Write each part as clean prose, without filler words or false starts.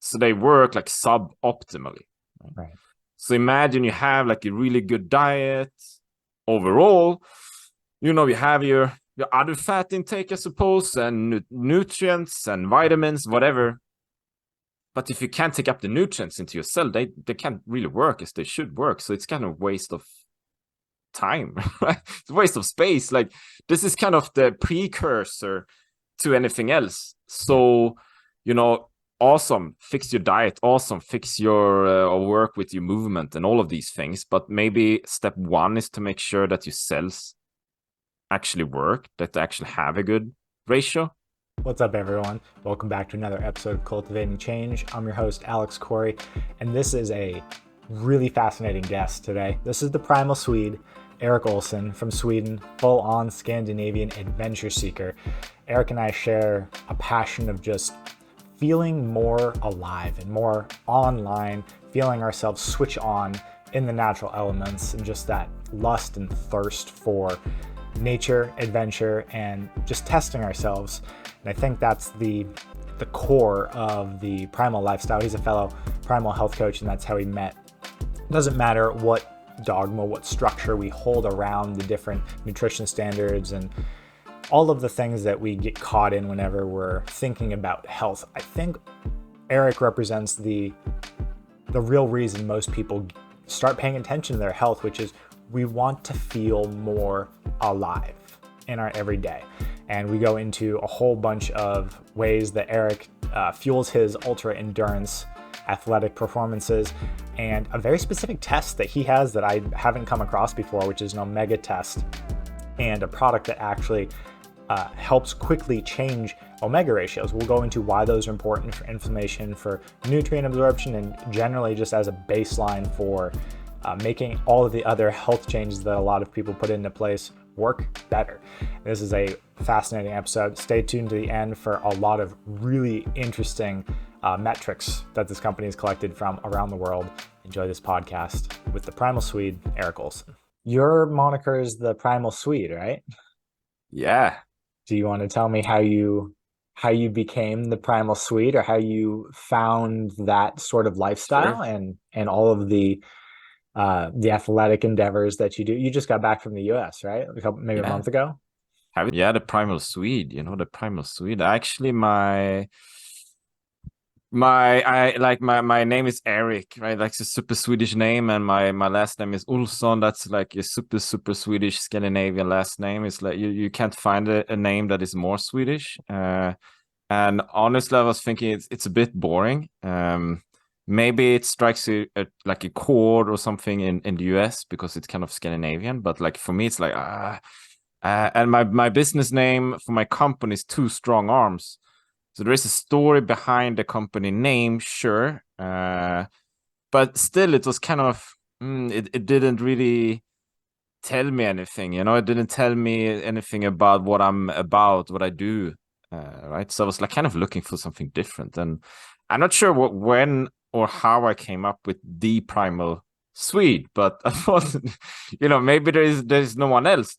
So they work like suboptimally. Right. So imagine you have like a really good diet overall. You have your other fat intake, I suppose, and nutrients and vitamins, whatever. But if you can't take up the nutrients into your cell, they can't really work as they should work. So it's kind of waste of time, right? It's a waste of space. Like this is kind of the precursor to anything else. So, awesome, fix your diet, awesome, fix your or work with your movement and all of these things. But maybe step one is to make sure that your cells actually work, that they actually have a good ratio. What's up, everyone? Welcome back to another episode of Cultivating Change. I'm your host, Alex Corey, and this is a really fascinating guest today. This is the Primal Swede, Erik Olsson from Sweden, full-on Scandinavian adventure seeker. Erik and I share a passion of just feeling more alive and more online, feeling ourselves switch on in the natural elements, and just that lust and thirst for nature, adventure, and just testing ourselves. And I think that's the core of the primal lifestyle. He's a fellow primal health coach, and that's how we met. It doesn't matter what dogma, what structure we hold around the different nutrition standards and all of the things that we get caught in whenever we're thinking about health. I think Erik represents the real reason most people start paying attention to their health, which is we want to feel more alive in our everyday. And we go into a whole bunch of ways that Erik fuels his ultra endurance athletic performances, and a very specific test that he has that I haven't come across before, which is an omega test, and a product that actually helps quickly change omega ratios. We'll go into why those are important for inflammation, for nutrient absorption, and generally just as a baseline for making all of the other health changes that a lot of people put into place work better. This is a fascinating episode. Stay tuned to the end for a lot of really interesting metrics that this company has collected from around the world. Enjoy this podcast with the Primal Swede, Erik Olsson. Your moniker is the Primal Swede, right? Yeah. Do you want to tell me how you became the Primal Swede, or how you found that sort of lifestyle? Sure. And all of the athletic endeavors that you do? You just got back from the US, right? Maybe a Yeah. month ago. Yeah, the Primal Swede, the Primal Swede. Actually, my name is Erik, right? Like it's a super Swedish name, and my last name is Olsson. That's like a super Swedish Scandinavian last name. It's like you can't find a name that is more Swedish. And honestly, I was thinking it's a bit boring. Maybe it strikes like a chord or something in the US because it's kind of Scandinavian. But like for me, it's like and my business name for my company is Two Strong Arms. So there is a story behind the company name, sure. But still, it was kind of, it didn't really tell me anything, It didn't tell me anything about what I'm about, what I do, right? So I was like kind of looking for something different. And I'm not sure when or how I came up with the Primal Swede, but I thought, maybe there's no one else.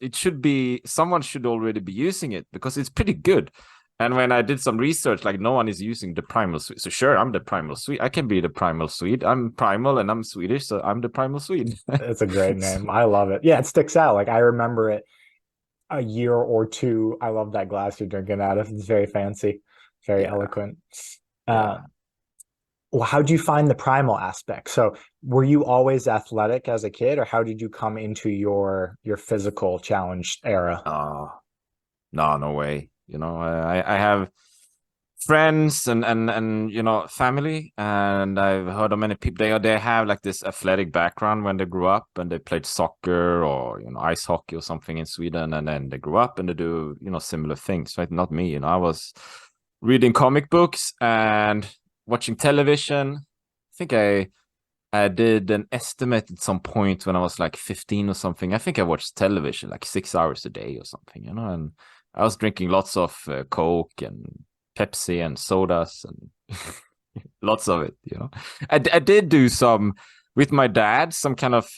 Someone should already be using it because it's pretty good. And when I did some research, like no one is using the Primal Swede. So sure, I'm the Primal Swede. I can be the Primal Swede. I'm primal and I'm Swedish, so I'm the Primal Swede. It's a great name. I love it. Yeah, it sticks out. Like I remember it a year or two. I love that glass you're drinking out of. It's very fancy, very Yeah, eloquent. Uh, yeah. well, how did you find the primal aspect? So were you always athletic as a kid, or how did you come into your physical challenge era? Oh, no way. I have friends and family, and I've heard of many people. They have like this athletic background when they grew up and they played soccer or ice hockey or something in Sweden, and then they grew up and they do similar things. Right? Not me. I was reading comic books and watching television. I think I did an estimate at some point when I was like 15 or something. I think I watched television like 6 hours a day or something, and I was drinking lots of Coke and Pepsi and sodas and lots of it. I did do some with my dad, some kind of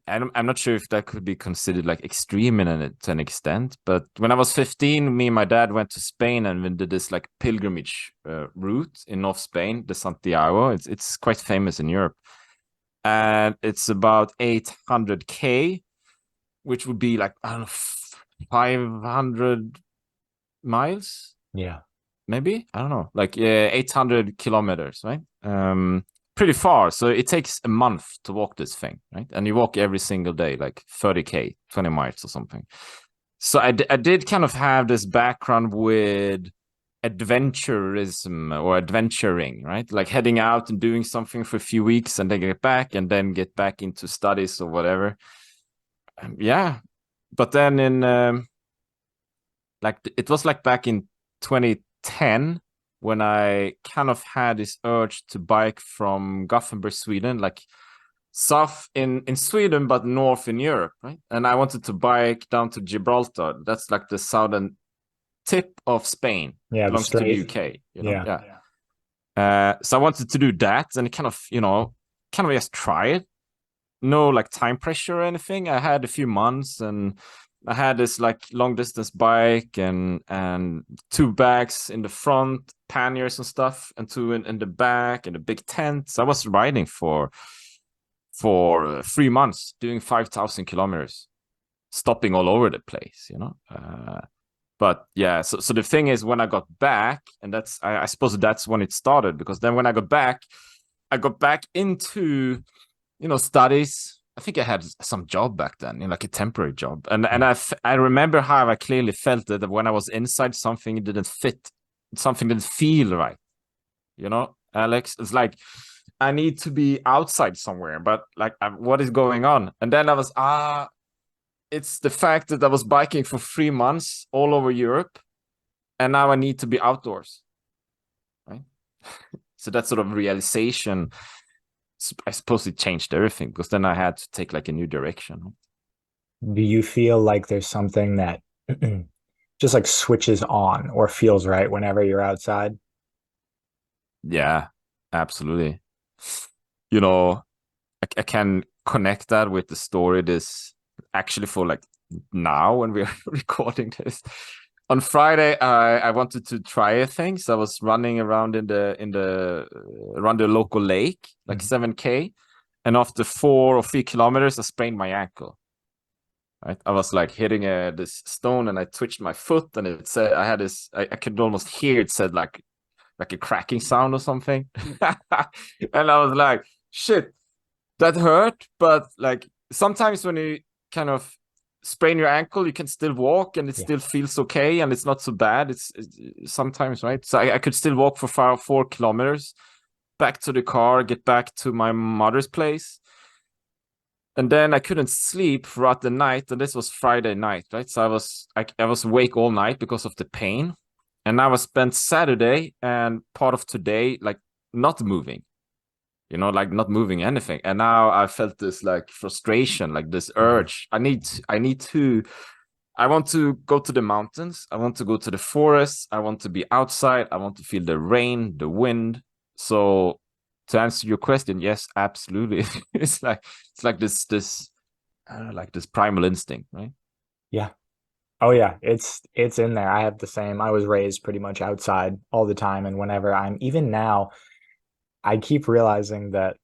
I'm not sure if that could be considered like extreme to an extent, but when I was 15, me and my dad went to Spain and we did this like pilgrimage route in North Spain, the Santiago. It's quite famous in Europe, and it's about 800K, which would be like, I don't know, 500 miles, Yeah. maybe, I don't know, like 800 kilometers, right? Pretty far. So it takes a month to walk this thing, right? And you walk every single day, like 30K, 20 miles or something. So I did kind of have this background with adventurism or adventuring, right? Like heading out and doing something for a few weeks and then get back and then get back into studies or whatever. Yeah. But then like it was like back in 2010 when I kind of had this urge to bike from Gothenburg, Sweden, like south in Sweden, but north in Europe, right? And I wanted to bike down to Gibraltar. That's like the southern tip of Spain. Yeah, the Belongs to the straight. UK, Yeah. Yeah. So I wanted to do that and kind of, kind of just try it. No like time pressure or anything. I had a few months and I had this like long distance bike and two bags in the front, panniers and stuff, and two in the back and a big tent. So I was riding for 3 months, doing 5,000 kilometers, stopping all over the place. But yeah, so the thing is, when I got back, and I suppose that's when it started, because then when I got back into studies. I think I had some job back then, like a temporary job, and I remember how I clearly felt that when I was inside, something didn't fit, something didn't feel right. Alex, it's like I need to be outside somewhere, but like, what is going on? And then I was it's the fact that I was biking for 3 months all over Europe, and now I need to be outdoors, right? So that sort of realization, I suppose it changed everything, because then I had to take like a new direction. Do you feel like there's something that just like switches on or feels right whenever you're outside? Yeah, absolutely. You know, I can connect that with the story this actually for like now when we're recording this. On Friday, I wanted to try a thing, so I was running around in the around the local lake, like 7K, and after 4 or 3 kilometers, I sprained my ankle. Right, I was like hitting this stone, and I twitched my foot, and it said I had this. I could almost hear it said like a cracking sound or something, and I was like, shit, that hurt. But like sometimes when you kind of sprain your ankle, you can still walk and it Yeah. still feels okay and it's not so bad. It's sometimes, right? So I could still walk for 4 kilometers back to the car, get back to my mother's place. And then I couldn't sleep throughout the night, and this was Friday night, right? So I was awake all night because of the pain, and I was spent Saturday and part of today like not moving, like not moving anything. And now I felt this like frustration, like this urge. I want to go to the mountains. I want to go to the forest. I want to be outside. I want to feel the rain, the wind. So to answer your question, yes, absolutely. It's like this I don't know, like this primal instinct, right? Yeah. Oh yeah, it's in there. I have the same. I was raised pretty much outside all the time, and whenever I'm even now, I keep realizing that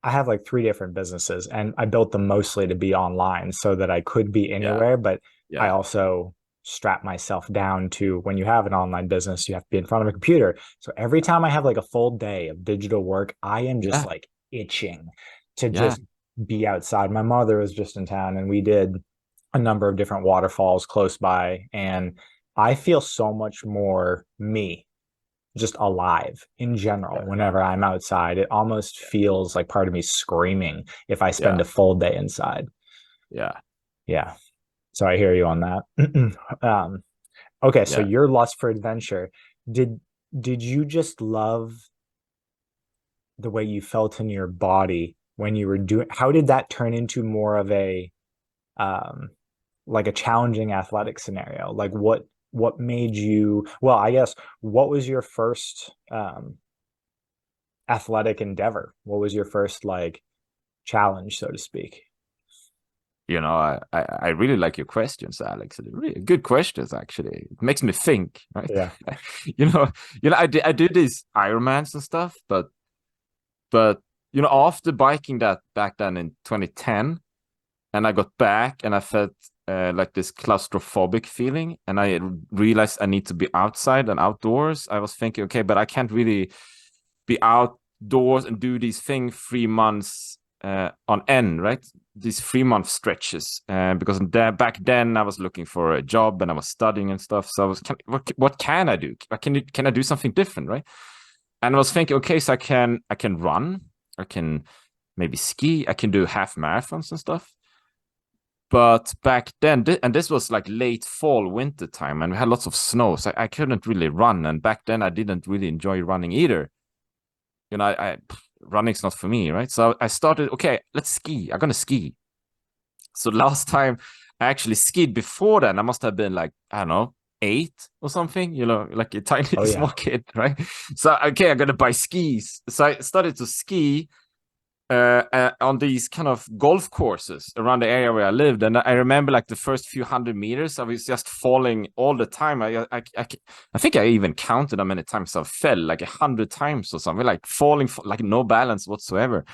I have like three different businesses, and I built them mostly to be online so that I could be Yeah, anywhere, but I yeah, also strap myself down to when you have an online business, you have to be in front of a computer. So every time I have like a full day of digital work, I am just yeah, like itching to yeah, just be outside. My mother was just in town and we did a number of different waterfalls close by, and I feel so much more me, just alive in general. yeah, Whenever I'm outside, it almost feels like part of me screaming if I spend yeah, a full day inside. yeah, Yeah. So I hear you on that. Okay, so yeah. your lust for adventure, did did you just love the way you felt in your body when you were doing, how did that turn into more of a um like a challenging athletic scenario? Like what made you, well, I guess what was your first athletic endeavor? What was your first like challenge, so to speak? I really like your questions, Alex. Really good questions, actually. It makes me think, right? Yeah. I do these Ironmans and stuff, but after biking that back then in 2010, and I got back and I felt like this claustrophobic feeling, and I realized I need to be outside and outdoors. I was thinking, okay, but I can't really be outdoors and do these things 3 months on end, right? These 3 month stretches, because back then I was looking for a job and I was studying and stuff. So I was, what can I do? Can I do something different, right? And I was thinking, okay, so I can run, I can maybe ski, I can do half marathons and stuff. But back then, and this was like late fall, winter time, and we had lots of snow, so I couldn't really run. And back then, I didn't really enjoy running either. Running's not for me, right? So I started, okay, let's ski. I'm gonna ski. So last time I actually skied before then, I must have been like, I don't know, 8 or something, like a tiny small kid, right? So, okay, I'm gonna buy skis. So I started to ski on these kind of golf courses around the area where I lived. And I remember like the first few 100 meters, I was just falling all the time. I think I even counted how many times I fell, like 100 times or something, like falling, like no balance whatsoever.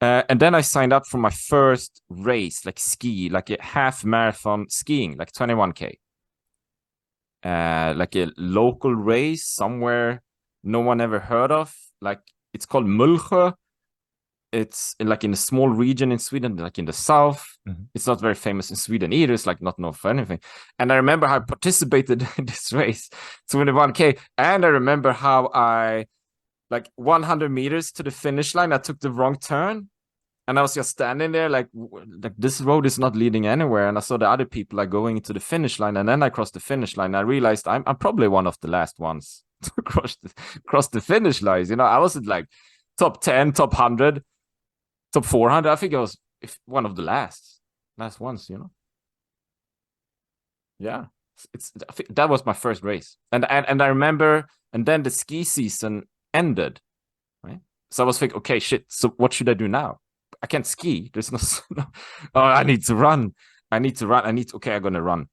And then I signed up for my first race, like ski, like a half marathon skiing, like 21K. Like a local race somewhere no one ever heard of. Like, it's called Mulsjö. It's like in a small region in Sweden, like in the south. Mm-hmm. It's not very famous in Sweden either. It's like not known for anything. And I remember how I participated in this race, 21K. And I remember how I, like 100 meters to the finish line, I took the wrong turn. And I was just standing there like this road is not leading anywhere. And I saw the other people like going into the finish line. And then I crossed the finish line. I realized I'm probably one of the last ones to cross the finish lines. I wasn't like top 10, top 100. Top 400. I think I was one of the last ones. Yeah, I think that was my first race, and I remember, and then the ski season ended, right? So I was thinking, okay, shit. So what should I do now? I can't ski. There's no. Oh, I need to run. Okay, I'm gonna run,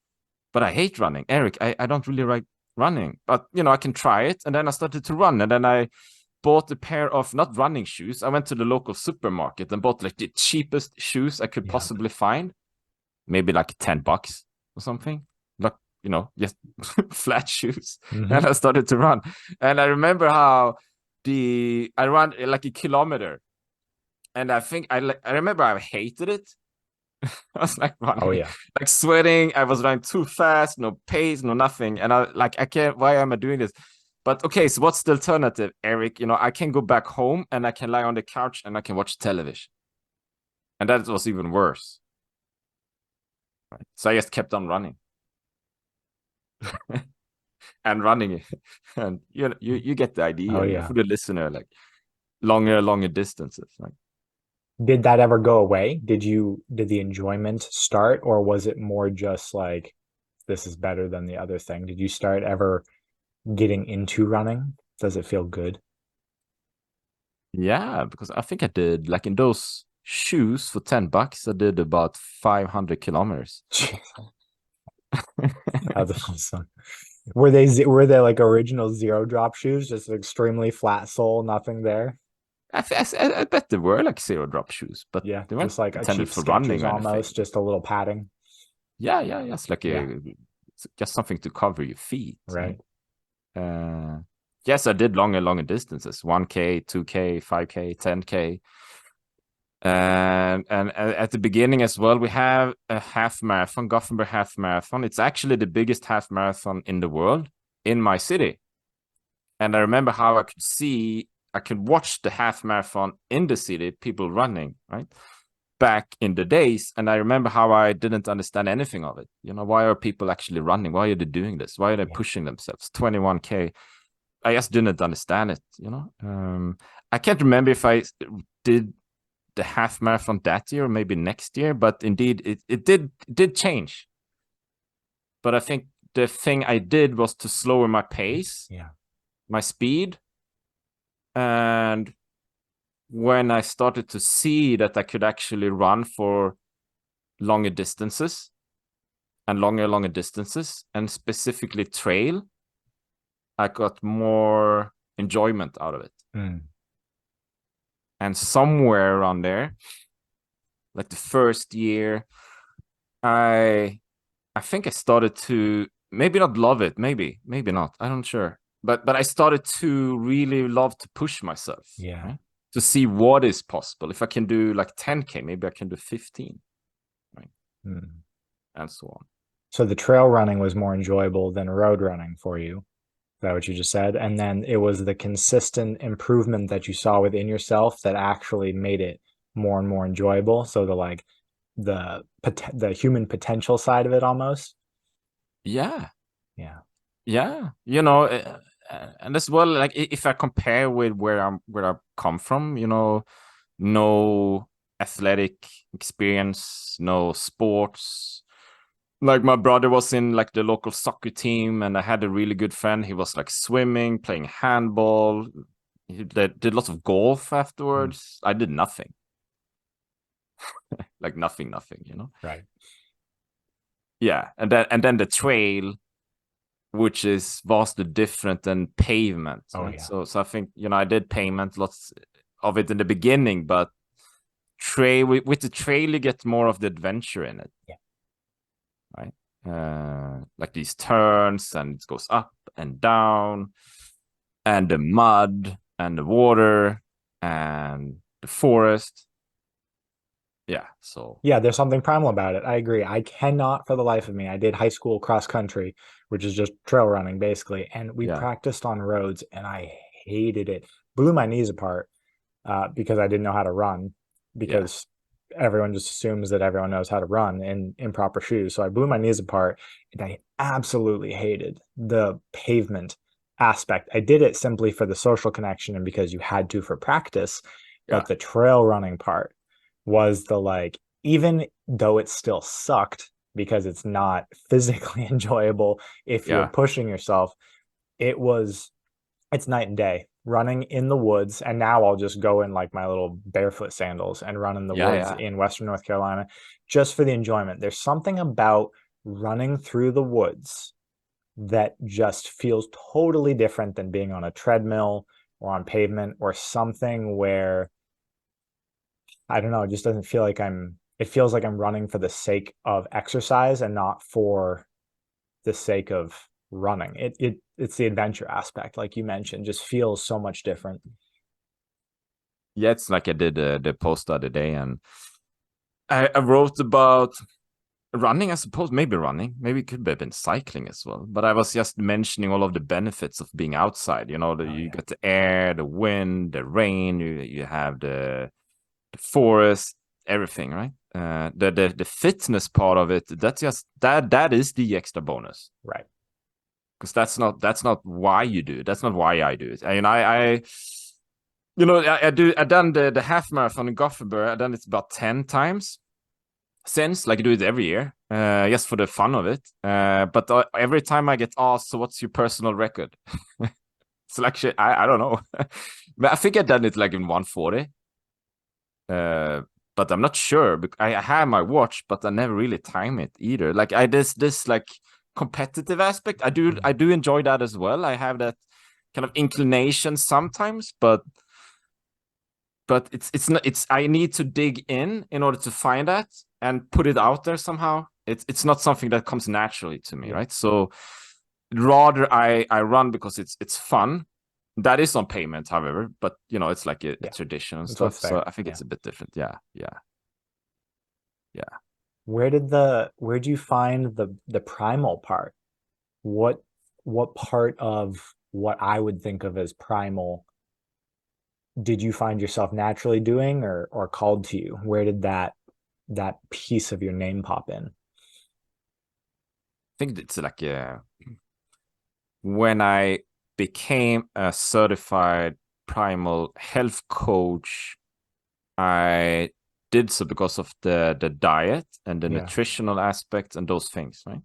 but I hate running, Erik. I don't really like running, but I can try it. And then I started to run, and then I bought a pair of not running shoes. I went to the local supermarket and bought like the cheapest shoes I could possibly find, maybe like $10 or something. Like, just flat shoes. Mm-hmm. And I started to run. And I remember how I ran like a kilometer. And I think I remember I hated it. I was like running, like sweating. I was running too fast, no pace, no nothing. And I can't, why am I doing this? But okay, so what's the alternative, Erik? I can go back home and I can lie on the couch and I can watch television. And that was even worse. Right? So I just kept on running. And running. And you get the idea. For the listener, like longer distances. Like, did that ever go away? Did the enjoyment start, or was it more just like, this is better than the other thing? Did you start ever getting into running? Does it feel good? Yeah, because I think I did, like in those shoes for $10, I did about 500 kilometers. That's awesome. Were they like original zero drop shoes, just extremely flat sole, nothing there? I bet they were like zero drop shoes, but Yeah, they weren't just like a intended cheap for running Skechers or almost, anything. just a little padding. Yeah, it's like just something to cover your feet. Right. Yes, I did longer distances, 1K, 2K, 5K, 10K. And at the beginning as well, we have a half marathon, Gothenburg half marathon. It's actually the biggest half marathon in the world in my city. And I remember how I could watch the half marathon in the city, people running, right? Back in the days. And I remember how I didn't understand anything of it. Why are people actually running? Why are they doing this? Why are they pushing themselves? 21K. I just didn't understand it, I can't remember if I did the half marathon that year or maybe next year, but indeed it did change. But I think the thing I did was to slower my pace, my speed, and when I started to see that I could actually run for longer distances and longer distances, and specifically trail, I got more enjoyment out of it. And somewhere around there, like the first year, I think I started to maybe not love it, maybe not. I'm not sure. But I started to really love to push myself. Yeah. Right? To see what is possible. If I can do like 10K, maybe I can do 15. Right. And so on. So the trail running was more enjoyable than road running for you. Is that what you just said? And then it was the consistent improvement that you saw within yourself that actually made it more and more enjoyable. So the human potential side of it almost. Yeah. Yeah. Yeah. And as well, like if I compare with where I come from, no athletic experience, no sports. Like my brother was in like the local soccer team, and I had a really good friend. He was like swimming, playing handball. He did lots of golf afterwards. I did nothing. Like nothing, Right. Yeah, and then the trail, which is vastly different than pavement, Oh right? yeah. So I think I did pavement, lots of it in the beginning, but trail with the trail you get more of the adventure in it. Yeah. Right? Like these turns, and it goes up and down, and the mud and the water and the forest. Yeah, so Yeah, there's something primal about it. I agree. I cannot for the life of me. I did high school cross country, which is just trail running basically, and we yeah, practiced on roads, and I hated it. Blew my knees apart because I didn't know how to run, yeah, because everyone just assumes that everyone knows how to run in improper shoes. So I blew my knees apart, and I absolutely hated the pavement aspect. I did it simply for the social connection and because you had to for practice, yeah, but the trail running part was the like, even though it still sucked because it's not physically enjoyable if you're yeah, pushing yourself, it was it's night and day running in the woods. And now I'll just go in like my little barefoot sandals and run in the yeah, woods yeah, in Western North Carolina just for the enjoyment. There's something about running through the woods that just feels totally different than being on a treadmill or on pavement or something where, I don't know, it just doesn't feel like it feels like I'm running for the sake of exercise and not for the sake of running. It's the adventure aspect, like you mentioned, just feels so much different. yeah. It's like I did the post the other day, and I wrote about running, I suppose. Maybe running, maybe it could have been cycling as well, but I was just mentioning all of the benefits of being outside. Oh You yeah. get the air, the wind, the rain, you have the forest, everything, right? The fitness part of it, that's just that is the extra bonus, Right. because that's not why you do it. That's not why I do it. And I done the half marathon in Gothenburg. I done it about 10 times since, like I do it every year, just for the fun of it. But every time I get asked, so what's your personal record? So actually, I don't know. But I think I done it like in 140. But I'm not sure. I have my watch, but I never really time it either. Like this like competitive aspect. I do enjoy that as well. I have that kind of inclination sometimes, but it's not, it's I need to dig in order to find that and put it out there somehow. It's not something that comes naturally to me, Yeah. right? So rather I run because it's fun. That is on payment, however, but it's like a Yeah. tradition and That's stuff. what's So fair. I think Yeah. it's a bit different. Yeah, yeah, yeah. Where do you find the primal part? What what part of what I would think of as primal did you find yourself naturally doing or called to you? Where did that piece of your name pop in? I think it's like when I became a certified Primal Health Coach, I did so because of the diet and the Yeah. nutritional aspects and those things, right?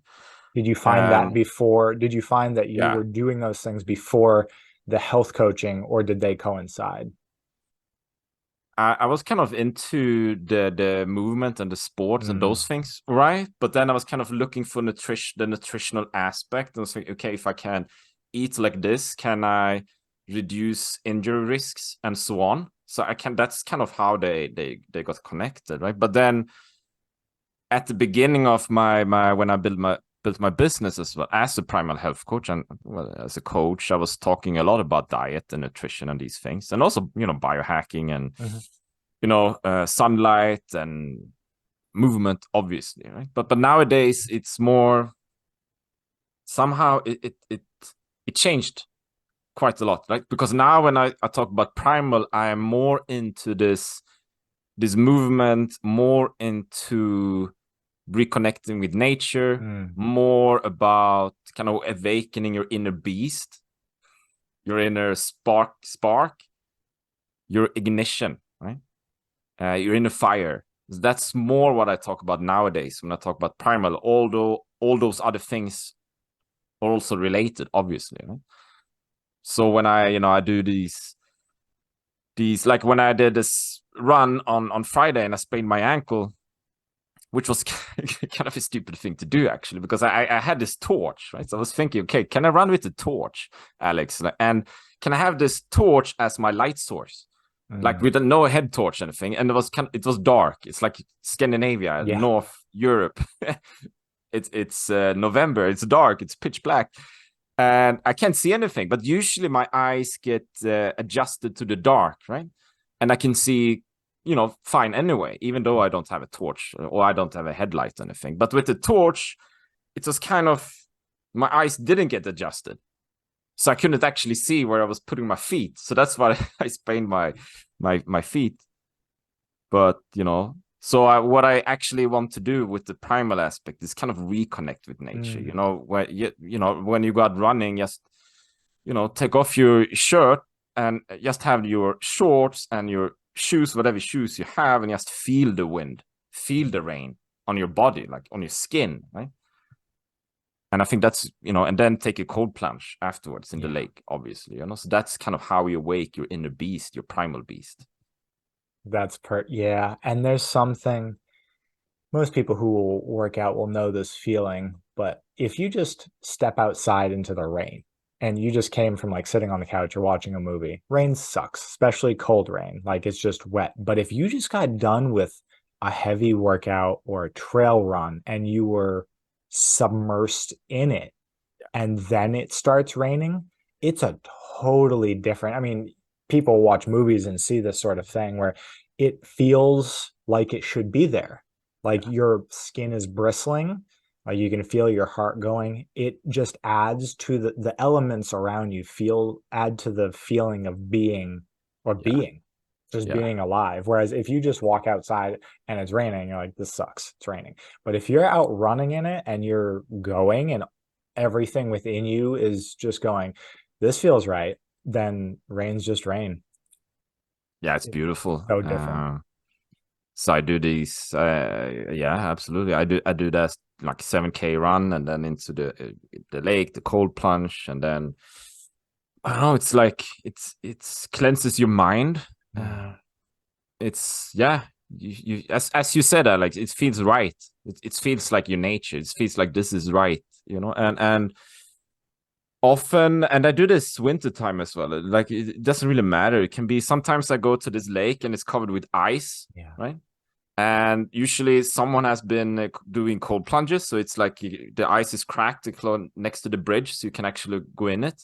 Did you find that you Yeah, were doing those things before the health coaching, or did they coincide? I was kind of into the movement and the sports and those things, right? But then I was kind of looking for the nutritional aspect, and I was like, okay, if I can eat like this, can I reduce injury risks and so on? So I can. That's kind of how they got connected, right? But then at the beginning of my when I built my business as well as a primal health coach and well, as a coach, I was talking a lot about diet and nutrition and these things, and also biohacking and sunlight and movement, obviously, right? But nowadays it's more somehow it changed quite a lot, right? Because now when I talk about primal, I am more into this movement, more into reconnecting with nature, more about kind of awakening your inner beast, your inner spark, your ignition, right? Your inner fire. That's more what I talk about nowadays when I talk about primal, although all those other things are also related, obviously, right? So when I do these like when I did this run on Friday and I sprained my ankle, which was kind of a stupid thing to do, actually, because I had this torch, right? So I was thinking, okay, can I run with the torch, Alex? And can I have this torch as my light source? Like with no head torch or anything. And it was dark. It's like Scandinavia, North Europe. It's November. It's dark. It's pitch black. And I can't see anything. But usually my eyes get adjusted to the dark, right? And I can see fine anyway, even though I don't have a torch or I don't have a headlight or anything. But with the torch, it was kind of, my eyes didn't get adjusted. So I couldn't actually see where I was putting my feet. So that's why I sprained my feet. But, so what I actually want to do with the primal aspect is kind of reconnect with nature. When you go out running, just, take off your shirt and just have your shorts and your shoes, whatever shoes you have, and just feel the wind, feel the rain on your body, like on your skin, right? And I think that's, and then take a cold plunge afterwards in the lake, obviously, so that's kind of how you wake your inner beast, your primal beast. And there's something, most people who will work out will know this feeling, but if you just step outside into the rain and you just came from like sitting on the couch or watching a movie, rain sucks, especially cold rain, like it's just wet. But if you just got done with a heavy workout or a trail run and you were submersed in it and then it starts raining, it's a totally different, I mean, people watch movies and see this sort of thing where it feels like it should be there, like your skin is bristling, you can feel your heart going. It just adds to the elements around you, add to the feeling of being being alive. Whereas if you just walk outside and it's raining, you're like, this sucks, it's raining. But if you're out running in it and you're going and everything within you is just going, this feels right, then rain's just rain. It's beautiful. So different. So I do these, absolutely. I do that like 7K run and then into the lake, the cold plunge, and then I don't know. It's like it's cleanses your mind. It's you as you said, Alex. It feels right. It feels like your nature. It feels like this is right. And often, and I do this wintertime as well. Like it doesn't really matter. It can be sometimes I go to this lake and it's covered with ice, right? And usually someone has been doing cold plunges, so it's like the ice is cracked next to the bridge, so you can actually go in it.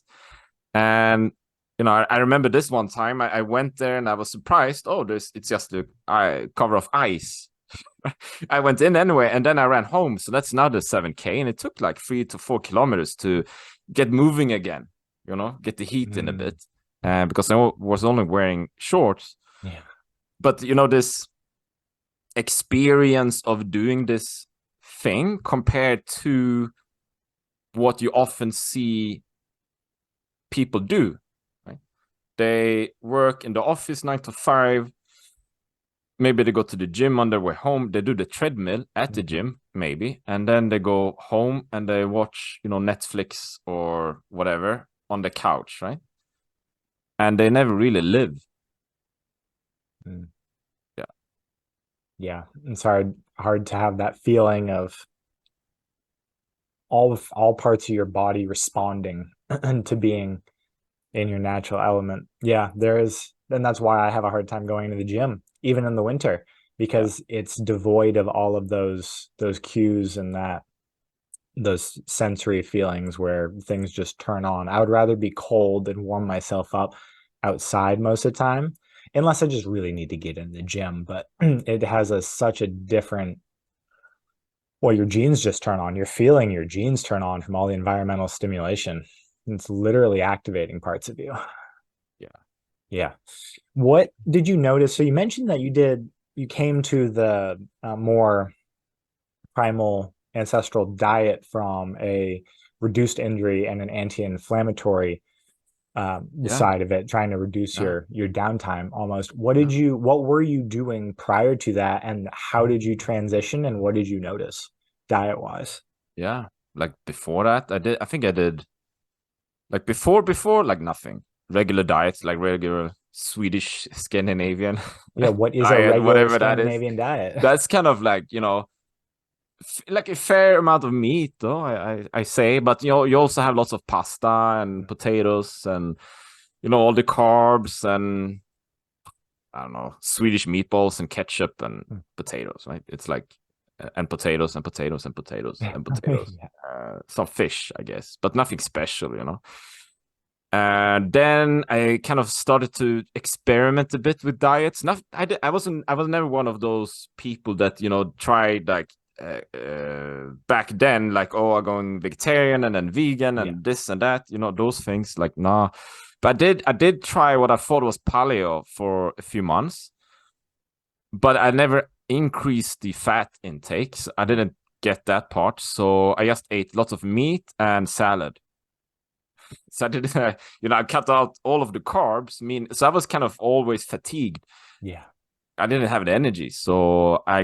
And I remember this one time I went there and I was surprised. Oh, it's just a cover of ice. I went in anyway, and then I ran home. So that's another 7K, and it took like 3 to 4 kilometers to get moving again. Get the heat in a bit, because I was only wearing shorts. But this experience of doing this thing compared to what you often see people do, right? They work in the office 9 to 5. Maybe they go to the gym on their way home. They do the treadmill at the gym, maybe, and then they go home and they watch, Netflix or whatever on the couch, right? And they never really live. Yeah, it's hard to have that feeling of all parts of your body responding to being in your natural element. Yeah, and that's why I have a hard time going to the gym, even in the winter, Yeah, because it's devoid of all of those cues and those sensory feelings where things just turn on. I would rather be cold and warm myself up outside most of the time, unless I just really need to get in the gym. But it has such a different, well, your genes just turn on. You're feeling your genes turn on from all the environmental stimulation. It's literally activating parts of you. yeah, Yeah. What did you notice? So you mentioned that you came to the more primal ancestral diet from a reduced injury and an anti-inflammatory yeah, side of it, trying to reduce yeah, your downtime almost. yeah. What were you doing prior to that, and how did you transition, and what did you notice diet wise? Yeah. Like before that, I think I did like before like nothing. Regular diets, like regular Swedish Scandinavian Yeah, what is a diet, regular whatever that is. Scandinavian diet? That's kind of like, like a fair amount of meat, though, I say, but you also have lots of pasta and potatoes and all the carbs and I don't know, Swedish meatballs and ketchup and potatoes, right? It's like and potatoes and potatoes and potatoes and potatoes. Yeah. Some fish, I guess, but nothing special. And then I kind of started to experiment a bit with diets. Not, I was never one of those people that tried like back then, like, oh, I'm going vegetarian and then vegan Yeah. and this and that, those things. Like, nah. But I did try what I thought was paleo for a few months, but I never increased the fat intake. So I didn't get that part. So I just ate lots of meat and salad. So I did, I cut out all of the carbs. So I was kind of always fatigued. Yeah. I didn't have the energy. So I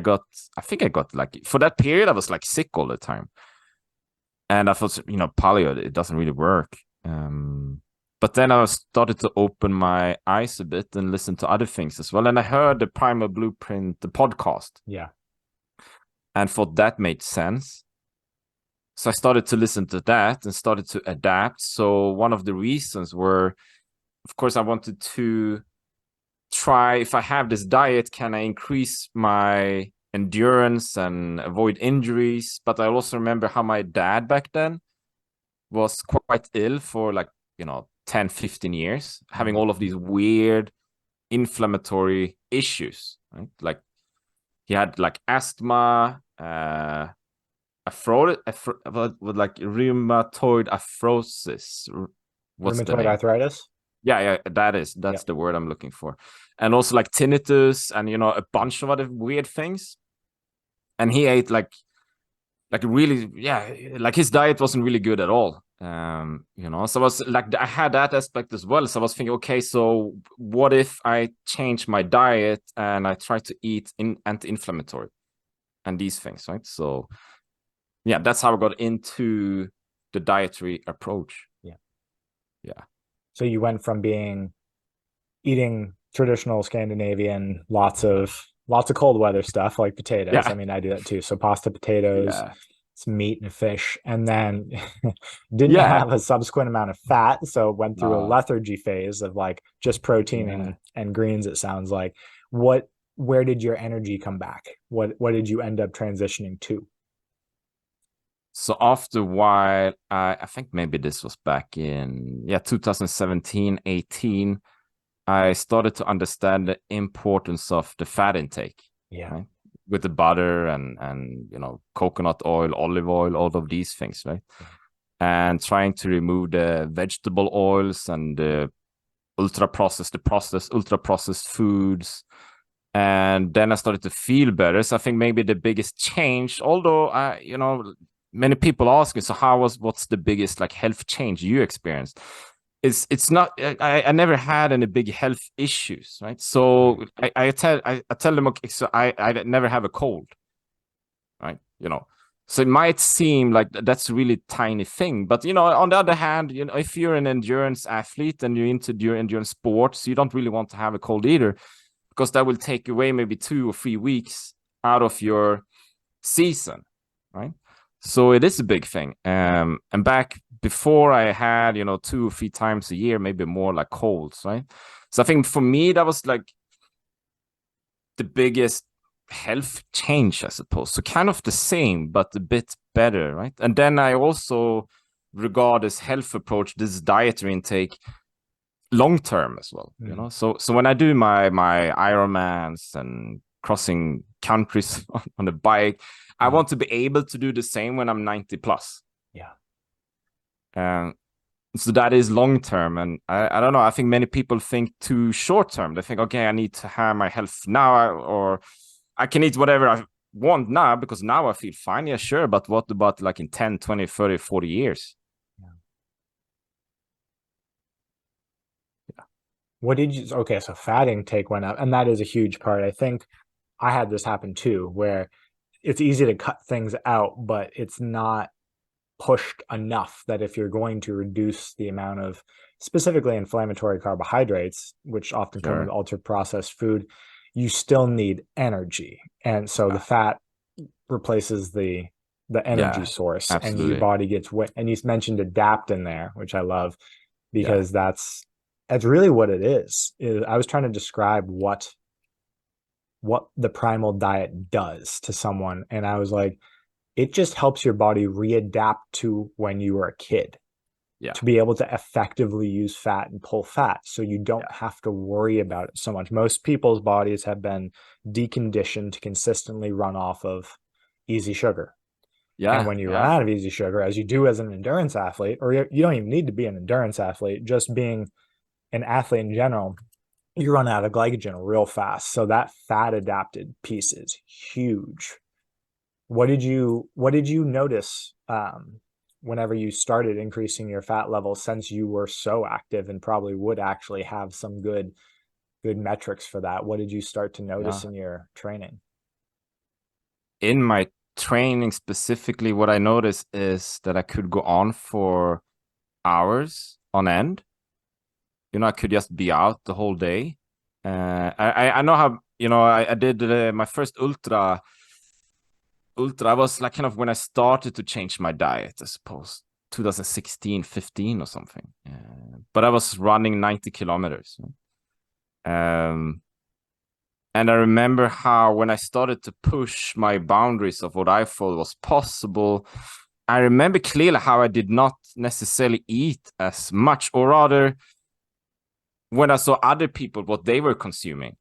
think I got like, for that period, I was like sick all the time. And I thought, paleo, it doesn't really work. But then I started to open my eyes a bit and listen to other things as well. And I heard the Primal Blueprint, the podcast, Yeah. and thought that made sense. So I started to listen to that and started to adapt. So one of the reasons were, of course, I wanted to try, if I have this diet, can I increase my endurance and avoid injuries? But I also remember how my dad back then was quite ill for like, 10, 15 years, having Mm. all of these weird inflammatory issues, right? Like he had like asthma, with like rheumatoid arthrosis. What's the Rheumatoid name? arthritis? Yeah, that's Yep. the word I'm looking for. And also like tinnitus and a bunch of other weird things. And he ate like really, yeah, like his diet wasn't really good at all. So I was like, I had that aspect as well. So I was thinking, okay, so what if I change my diet and I try to eat anti-inflammatory and these things, right? So yeah, that's how I got into the dietary approach. Yeah. Yeah. So you went from being eating traditional Scandinavian, lots of cold weather stuff like potatoes. I Yeah. mean, I do that too. So pasta, potatoes, Yeah. some meat and fish, and then didn't Yeah. have a subsequent amount of fat. So went through a Uh, lethargy phase of like just protein yeah. and greens, it sounds like. Where did your energy come back? What did you end up transitioning to? So after a while, I think maybe this was back in 2017, 18. I started to understand the importance of the fat intake, Yeah. right? With the butter and coconut oil, olive oil, all of these things, right? Yeah. And trying to remove the vegetable oils and the processed ultra processed foods. And then I started to feel better. So I think maybe the biggest change, although many people ask me, so what's the biggest like health change you experienced? It's not, I never had any big health issues, right? So I tell them, okay, so I never have a cold, right? So it might seem like that's a really tiny thing, but on the other hand, if you're an endurance athlete and you're into your endurance sports, you don't really want to have a cold either, because that will take away maybe 2 or 3 weeks out of your season, right? So it is a big thing. And back before I had, 2 or 3 times a year, maybe more like colds, right? So I think for me, that was like the biggest health change, I suppose. So kind of the same, but a bit better, right? And then I also regard this health approach, this dietary intake, long term as well. So when I do my Ironmans and crossing countries on a bike, I want to be able to do the same when I'm 90 plus. Yeah. So that is long term, and I don't know. I think many people think too short term. They think, okay, I need to have my health now, or I can eat whatever I want now because now I feel fine. Yeah, sure. But what about like in 10, 20, 30, 40 years? What did you, okay, so fat intake went up, and that is a huge part. I think I had this happen too, where it's easy to cut things out, but it's not pushed enough that if you're going to reduce the amount of specifically inflammatory carbohydrates, which often come with Sure. ultra processed food, you still need energy. And so the fat replaces the energy Yeah, source, and your absolutely. body gets and you mentioned adapt in there, which I love, because that's really what it is. I was trying to describe what the primal diet does to someone, and I was like, it just helps your body readapt to when you were a kid, Yeah. to be able to effectively use fat and pull fat, so you don't have to worry about it so much. Most people's bodies have been deconditioned to consistently run off of easy sugar. And Yeah. when you run Yeah. out of easy sugar, as you do as an endurance athlete, or you don't even need to be an endurance athlete, just being an athlete in general, you run out of glycogen real fast. So that fat adapted piece is huge. What did you notice whenever you started increasing your fat level, since you were so active and probably would actually have some good metrics for that? What did you start to notice Yeah. in your training? In my training specifically, what I noticed is that I could go on for hours on end. I could just be out the whole day. I know how, I did my first ultra was like kind of when I started to change my diet, I suppose 2016, 15 or something. But I was running 90 kilometers. Um, and I remember how when I started to push my boundaries of what I thought was possible, I remember clearly how I did not necessarily eat as much, or rather, when I saw other people, what they were consuming,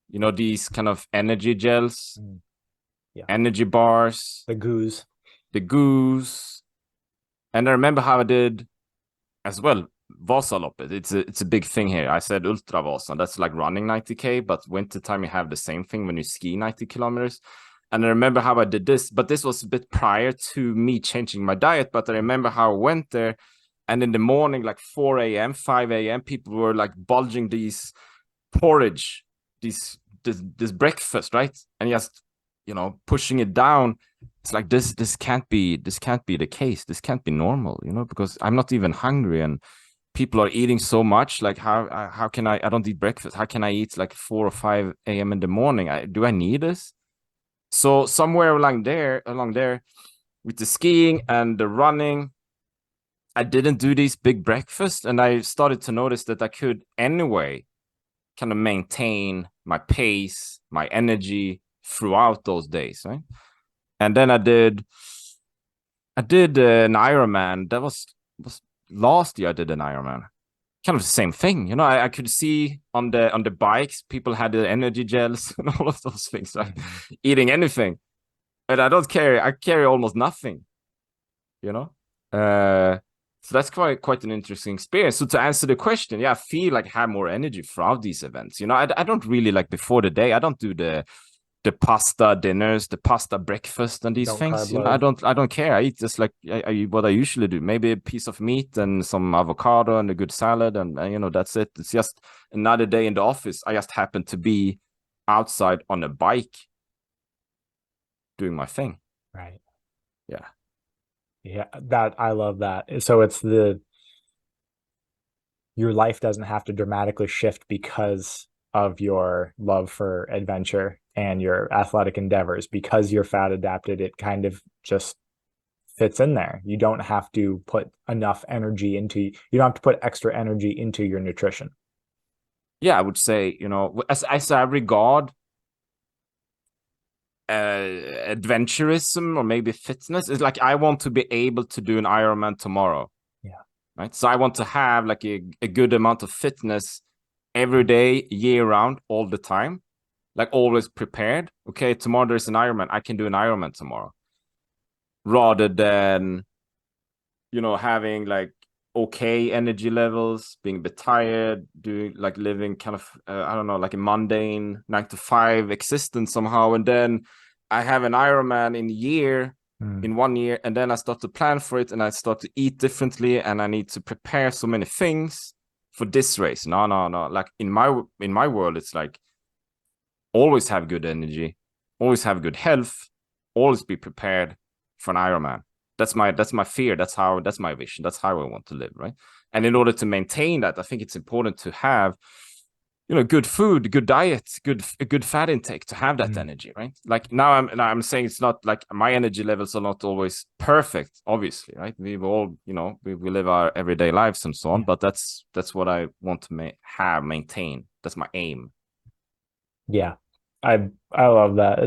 these kind of energy gels, energy bars, The goose. the goose. And I remember how I did as well. Vasaloppet, it's a big thing here. I said Ultra Vasa, that's like running 90K, but wintertime you have the same thing when you ski 90 kilometers. And I remember how I did this, but this was a bit prior to me changing my diet. But I remember how I went there, and in the morning, like 4 a.m., 5 a.m., people were like bulging these porridge, this breakfast, right? And just pushing it down. It's like this can't be the case. This can't be normal, because I'm not even hungry, and people are eating so much. Like how can I don't eat breakfast? How can I eat like 4 or 5 a.m. in the morning? Do I need this? So somewhere along there with the skiing and the running, I didn't do these big breakfasts, and I started to notice that I could anyway kind of maintain my pace, my energy throughout those days, right? And then I did an Ironman. That was last year. I did an Ironman. Kind of the same thing, I could see on the bikes, people had the energy gels and all of those things, right? Eating anything, but I don't carry. I carry almost nothing, you know. So that's quite an interesting experience. So to answer the question, yeah, I feel like I have more energy throughout these events. I don't really like before the day. I don't do the pasta dinners, the pasta breakfast, and these Don't things. carb I load. don't care. I eat just like what I usually do. Maybe a piece of meat and some avocado and a good salad, and that's it. It's just another day in the office. I just happen to be outside on a bike doing my thing. Right. Yeah. Yeah, that I love that. So it's your life doesn't have to dramatically shift because of your love for adventure and your athletic endeavors, because you're fat adapted, it kind of just fits in there. You don't have to put enough energy into, you don't have to put extra energy into your nutrition. Yeah, I would say, as I regard adventurism or maybe fitness, is like I want to be able to do an Ironman tomorrow. Yeah. Right. So I want to have like a good amount of fitness every day, year round, all the time, like always prepared. Okay, tomorrow there's an Ironman. I can do an Ironman tomorrow, rather than having like okay energy levels, being a bit tired, doing like living kind of I don't know, like a mundane 9 to 5 existence somehow, and then I have an Ironman in 1 year, and then I start to plan for it, and I start to eat differently, and I need to prepare so many things for this race. No. Like in my world, it's like always have good energy, always have good health, always be prepared for an Ironman. That's my fear. That's my vision. That's how I want to live, right? And in order to maintain that, I think it's important to have, good food, good diet, good fat intake to have that energy, right? Like now I'm saying it's not like my energy levels are not always perfect, obviously, right? We've all, we live our everyday lives and so on, but that's what I want to maintain. That's my aim. Yeah. I love that.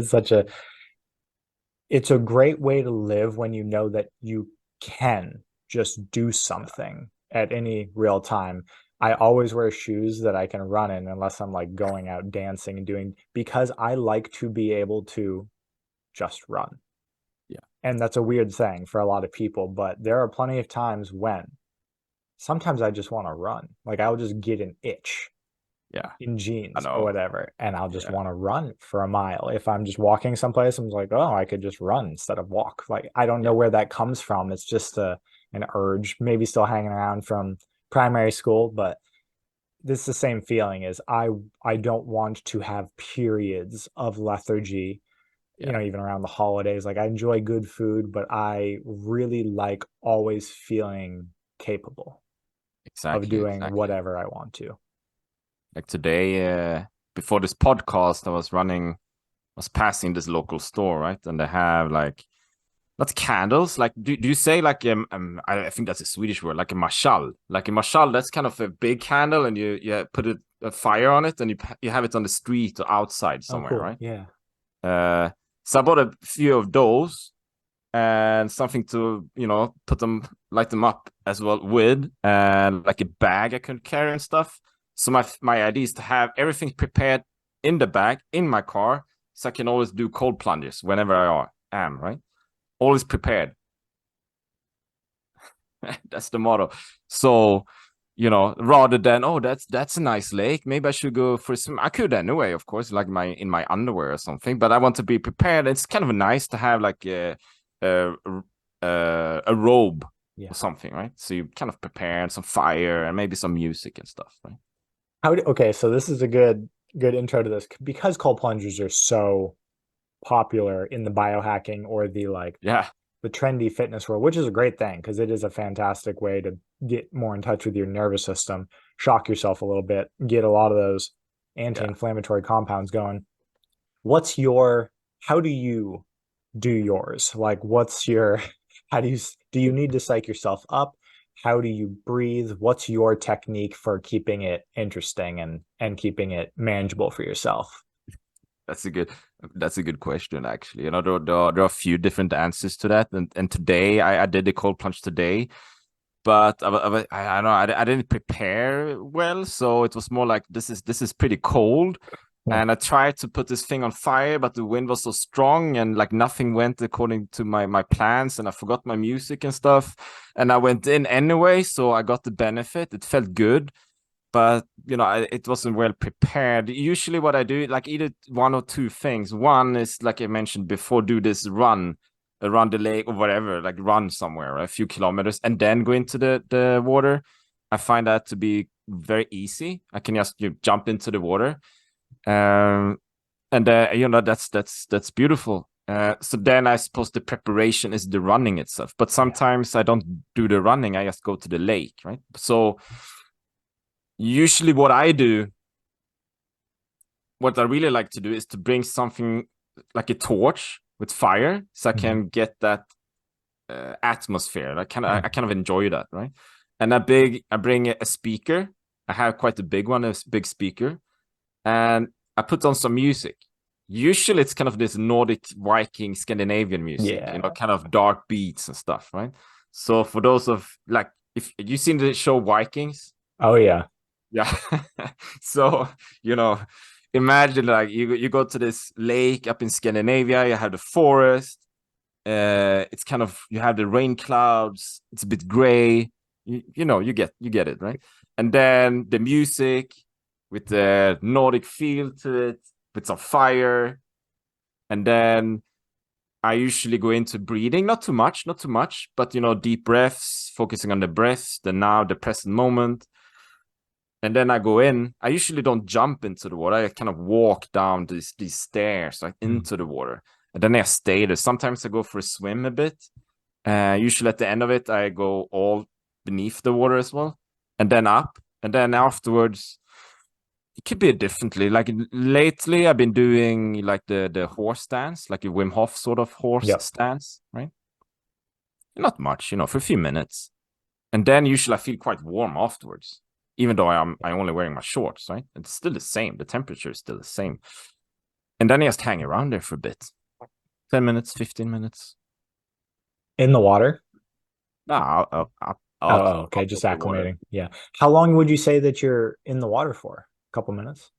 It's a great way to live when you know that you can just do something at any real time. I always wear shoes that I can run in unless I'm like going out dancing and doing, because I like to be able to just run. Yeah. And that's a weird thing for a lot of people, but there are plenty of times when sometimes I just want to run. Like I'll just get an itch Yeah. in I jeans or know. whatever, and I'll just Yeah. want to run for a mile. If I'm just walking someplace, I'm like, oh, I could just run instead of walk. Like I don't know Yeah. where that comes from. It's just an urge, maybe still hanging around from primary school, but this is the same feeling as I don't want to have periods of lethargy, Yeah. even around the holidays. Like I enjoy good food, but I really like always feeling capable of Exactly. doing Exactly. whatever I want to. Like today, before this podcast, I was passing this local store, right? And they have like not candles. Like, do you say like I think that's a Swedish word, like a marshal. Like a marshal, that's kind of a big candle, and you put a fire on it, and you have it on the street or outside Oh, somewhere, cool. right? Yeah. So I bought a few of those and something to light them up as well with, and like a bag I could carry and stuff. So my idea is to have everything prepared in the bag in my car, so I can always do cold plunges whenever I am, right? Always prepared. That's the motto. So rather than, oh, that's a nice lake, maybe I should go for some. I could anyway, of course, like in my underwear or something, but I want to be prepared. It's kind of nice to have like a, a robe Yeah. or something, right? So you kind of prepare some fire and maybe some music and stuff, right? Okay, so this is a good intro to this, because cold plungers are so popular in the biohacking or Yeah. the trendy fitness world, which is a great thing because it is a fantastic way to get more in touch with your nervous system, shock yourself a little bit, get a lot of those Yeah. anti-inflammatory compounds going. What's your, how do you do yours? Like, what's your, do you need to psych yourself up? How do you breathe? What's your technique for keeping it interesting and keeping it manageable for yourself? That's a good that's a good question, actually. There are a few different answers to that, and today I did the cold plunge today, but I don't know, I didn't prepare well, so it was more like this is pretty cold, Yeah. and I tried to put this thing on fire, but the wind was so strong, and like nothing went according to my plans, and I forgot my music and stuff, and I went in anyway, so I got the benefit. It felt good, but it wasn't well prepared. Usually what I do, like either one or two things. One is, like I mentioned before, do this run around the lake or whatever, like run somewhere a few kilometers and then go into the water. I find that to be very easy. I can just jump into the water, and that's beautiful. So then I suppose the preparation is the running itself, but Yeah. sometimes I don't do the running. I just go to the lake, right? So usually what I do what I really like to do is to bring something like a torch with fire, so I can get that atmosphere. I kind of enjoy that, right? And I bring a speaker. I have quite a big one, a big speaker, and I put on some music. Usually, it's kind of this Nordic Viking Scandinavian music, kind of dark beats and stuff, right? So for those of like, if you seen the show Vikings, oh yeah, yeah. So, imagine like you go to this lake up in Scandinavia, you have the forest, it's kind of, you have the rain clouds, it's a bit gray, you get it, right? And then the music with the Nordic feel to it, with some fire. And then I usually go into breathing, not too much, but deep breaths, focusing on the breath, the present moment. And then I go in. I usually don't jump into the water. I kind of walk down these stairs, like into the water. And then I stay there. Sometimes I go for a swim a bit. Usually at the end of it, I go all beneath the water as well. And then up. And then afterwards, it could be differently. Like lately, I've been doing like the horse stance, like a Wim Hof sort of horse stance, right? Not much, for a few minutes. And then usually I feel quite warm afterwards, even though I'm only wearing my shorts, right? It's still the same. The temperature is still the same. And then I just hang around there for a bit. 10 minutes, 15 minutes. In the water? No, Okay. Just acclimating. Yeah. How long would you say that you're in the water for? A couple minutes?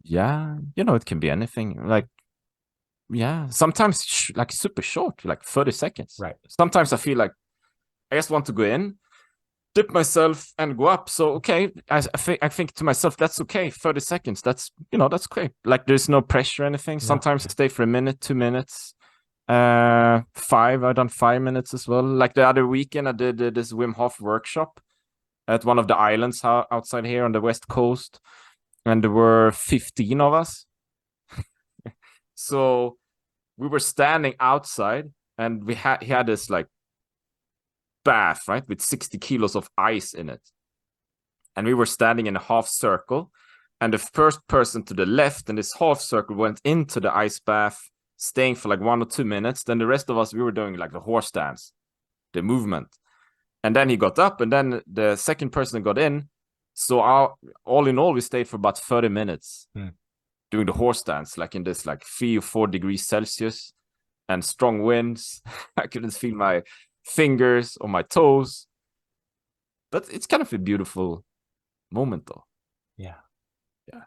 Yeah. It can be anything. Like, yeah. Sometimes like super short, like 30 seconds. Right. Sometimes I feel like I just want to go in, dip myself and go up. So, okay. I think to myself, that's okay. 30 seconds. That's great. Like there's no pressure or anything. Sometimes I stay for a minute, 2 minutes. I've done 5 minutes as well. Like the other weekend I did this Wim Hof workshop at one of the islands outside here on the west coast, and there were 15 of us. So we were standing outside, and he had this like bath, right, with 60 kilos of ice in it, and we were standing in a half circle, and the first person to the left in this half circle went into the ice bath, staying for like 1 or 2 minutes. Then the rest of us, we were doing like the horse dance, the movement. And then he got up, and then the second person got in. So all in all, we stayed for about 30 minutes doing the horse dance, like in this like 3 or 4 degrees Celsius and strong winds. I couldn't feel my fingers or my toes. But it's kind of a beautiful moment, though. Yeah. Yeah.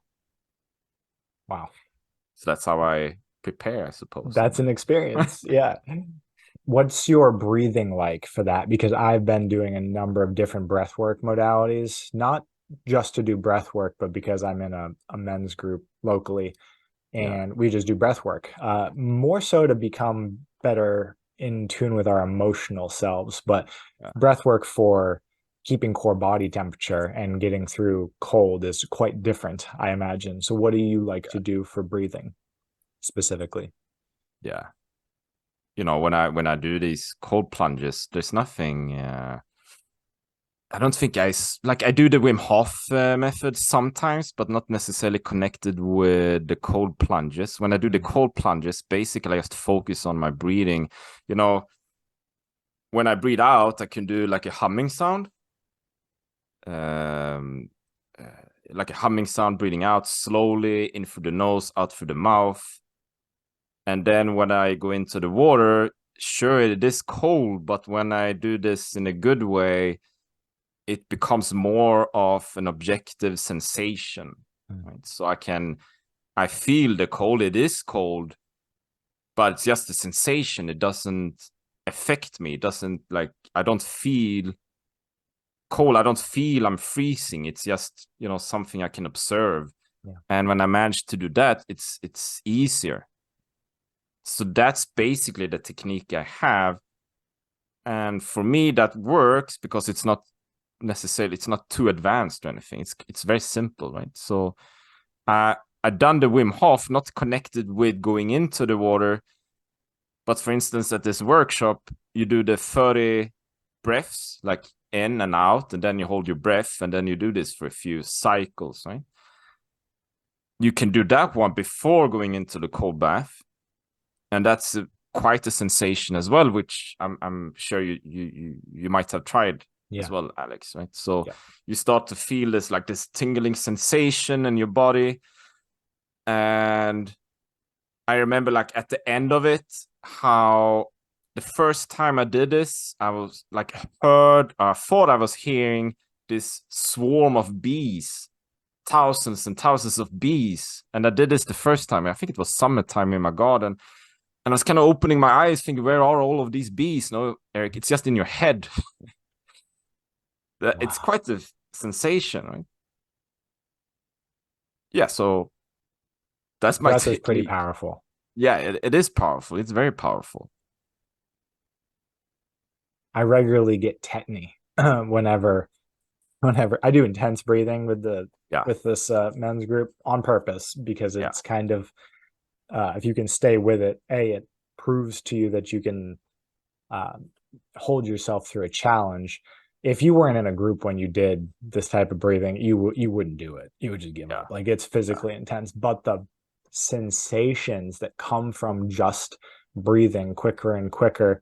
Wow. So that's how I prepare, I suppose. That's an experience. Yeah. What's your breathing like for that? Because I've been doing a number of different breathwork modalities, not just to do breathwork, but because I'm in a men's group locally and we just do breathwork, more so to become better in tune with our emotional selves, but breathwork for keeping core body temperature and getting through cold is quite different, I imagine. So what do you like to do for breathing specifically? Yeah. When I do these cold plunges, there's nothing. I don't think I do the Wim Hof method sometimes, but not necessarily connected with the cold plunges. When I do the cold plunges, basically I just focus on my breathing. When I breathe out, I can do like a humming sound. Like a humming sound, breathing out slowly, in through the nose, out through the mouth. And then when I go into the water, sure, it is cold, but when I do this in a good way, it becomes more of an objective sensation. Right? So I feel the cold. It is cold, but it's just a sensation. It doesn't affect me. It doesn't, like, I don't feel cold. I don't feel I'm freezing. It's just, something I can observe. Yeah. And when I manage to do that, it's easier. So that's basically the technique I have. And for me, that works because it's not too advanced or anything. It's very simple, right? So I done the Wim Hof, not connected with going into the water. But for instance, at this workshop, you do the 30 breaths, like in and out, and then you hold your breath, and then you do this for a few cycles, right? you can do that one before going into the cold bath, and that's quite a sensation as well, which I'm sure you might have tried as well, Alex, right? So you start to feel this tingling sensation in your body. And I remember like at the end of it, how the first time I did this, I was like thought I was hearing this swarm of bees, thousands and thousands of bees. And I did this the first time. I think it was summertime in my garden. And I was kind of opening my eyes, thinking, where are all of these bees? No, Erik, it's just in your head. Wow. It's quite a sensation, right? Yeah, so that's my technique. Is pretty powerful. Yeah, it is powerful. It's very powerful. I regularly get tetany whenever I do intense breathing with this men's group on purpose, because it's kind of if you can stay with it, it proves to you that you can hold yourself through a challenge. If you weren't in a group when you did this type of breathing, you wouldn't do it. You would just give up. Like, it's physically intense, but the sensations that come from just breathing quicker and quicker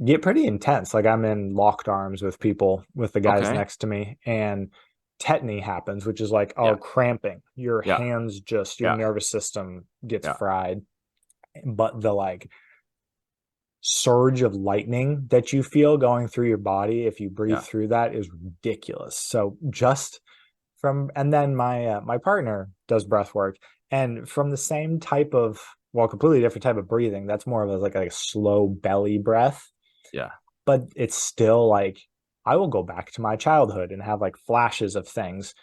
get pretty intense. Like, I'm in locked arms with the guys next to me, and tetany happens, which is like cramping. Your hands your nervous system gets fried. But the like surge of lightning that you feel going through your body if you breathe through that is ridiculous. So and then my partner does breath work, and from the same type of, completely different type of breathing. That's more of a slow belly breath. Yeah. But it's still like, I will go back to my childhood and have like flashes of things.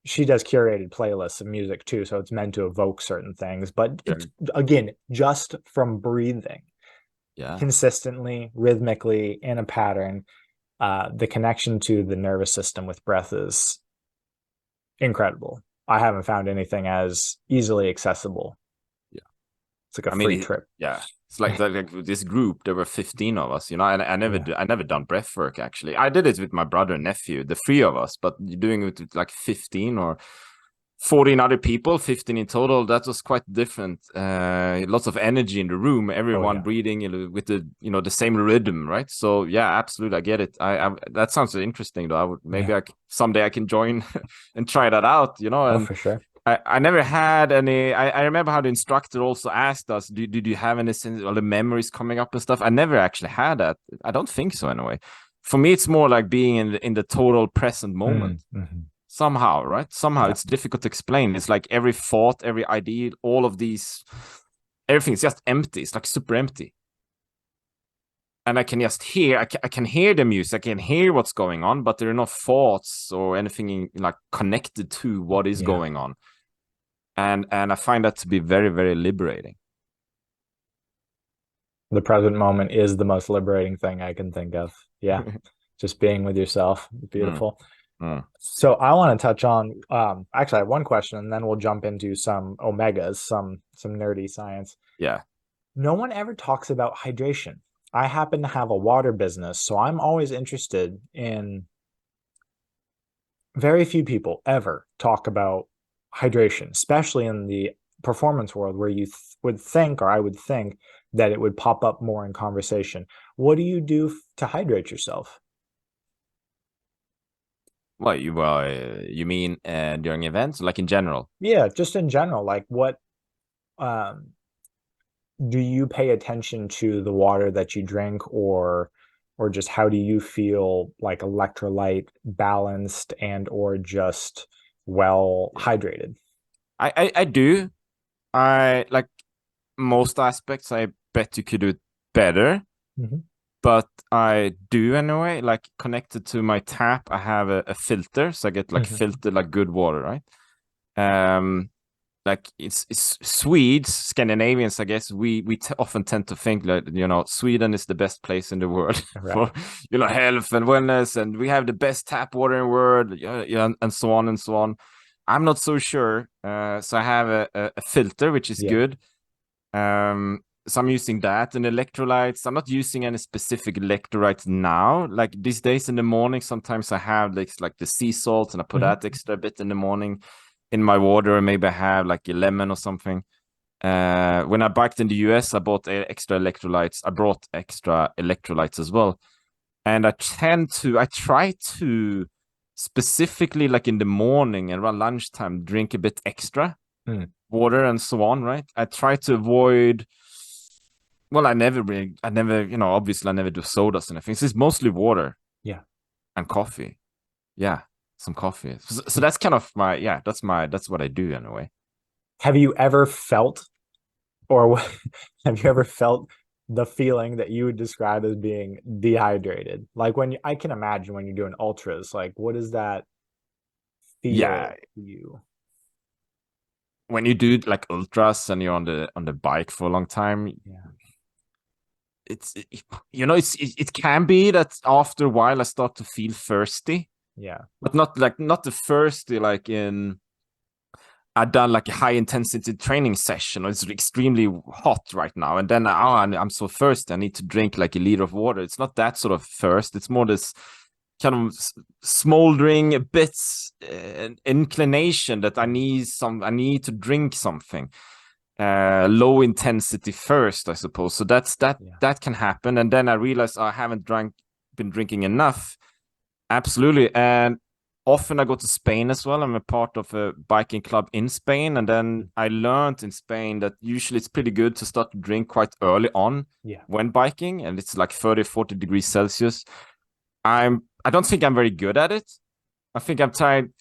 She does curated playlists of music too, so it's meant to evoke certain things. But it's, again, just from breathing consistently, rhythmically, in a pattern, the connection to the nervous system with breath is incredible. I haven't found anything as easily accessible. It's like a free trip. It's like this group, there were 15 of us, and I never done breath work. Actually, I did it with my brother and nephew, the three of us, but doing it with like 15 or 14 other people, 15 in total, that was quite different. Lots of energy in the room, everyone breathing with the same rhythm, right? So yeah, absolutely, I get it. I that sounds interesting though. I would someday I can join and try that out, And for sure. I never had any. I remember how the instructor also asked us, did you have any sense of the memories coming up and stuff? I never actually had that. I don't think so anyway. For me, it's more like being in the total present moment. Somehow, right? Somehow it's difficult to explain. It's like every thought, every idea, all of these, everything's just empty. It's like super empty. And I can just hear, I can hear the music, I can hear what's going on, but there are no thoughts or anything like connected to what is going on. And I find that to be very, very liberating. The present moment is the most liberating thing I can think of. Yeah. Just being with yourself. Beautiful. So I want to touch on, actually I have one question, and then we'll jump into some omegas, some nerdy science. Yeah. No one ever talks about hydration. I happen to have a water business, so I'm always interested in, very few people ever talk about hydration, especially in the performance world, where you would think, or I would think, that it would pop up more in conversation. What do you do to hydrate yourself? Well, you mean during events, like in general? Yeah, just in general. Like, what do you pay attention to the water that you drink, or just how do you feel like electrolyte balanced and or just well hydrated? I do. I like most aspects. I bet you could do it better. But I do anyway, like connected to my tap, I have a filter, so I get like filtered like good water, right? Like it's Swedes, Scandinavians, I guess we often tend to think that Sweden is the best place in the world for health and wellness, and we have the best tap water in the world, and so on and so on. I'm not so sure, so I have a filter which is good. So I'm using that, and electrolytes. I'm not using any specific electrolytes now. Like these days in the morning, sometimes I have like the sea salt, and I put that extra bit in the morning. in my water, maybe I have like a lemon or something. When I biked in the US, I bought extra electrolytes. I brought extra electrolytes as well. And I try to specifically like in the morning and around lunchtime, drink a bit extra water and so on, right? I try to avoid, well, I never, obviously I never do sodas and things. It's mostly water. Yeah. And coffee. Yeah. Some coffee. So that's kind of that's what I do in a way. Have you ever felt, or have you ever felt the feeling that you would describe as being dehydrated? Like I can imagine when you're doing ultras, like what does that Yeah. feel to you? When you do like ultras and you're on the bike for a long time, Yeah. it can be that after a while I start to feel thirsty, Yeah. but not the thirsty like in I've done like a high intensity training session, or it's extremely hot right now, and then I'm so thirsty, I need to drink like a liter of water. It's not that sort of thirst. It's more this kind of smoldering bits, inclination that I need to drink something. Low intensity first, I suppose. So that can happen, and then I realize I haven't been drinking enough. Absolutely, and often I go to Spain as well. I'm a part of a biking club in Spain, and then I learned in Spain that usually it's pretty good to start to drink quite early on when biking, and it's like 30, 40 degrees Celsius. I don't think I'm very good at it. I think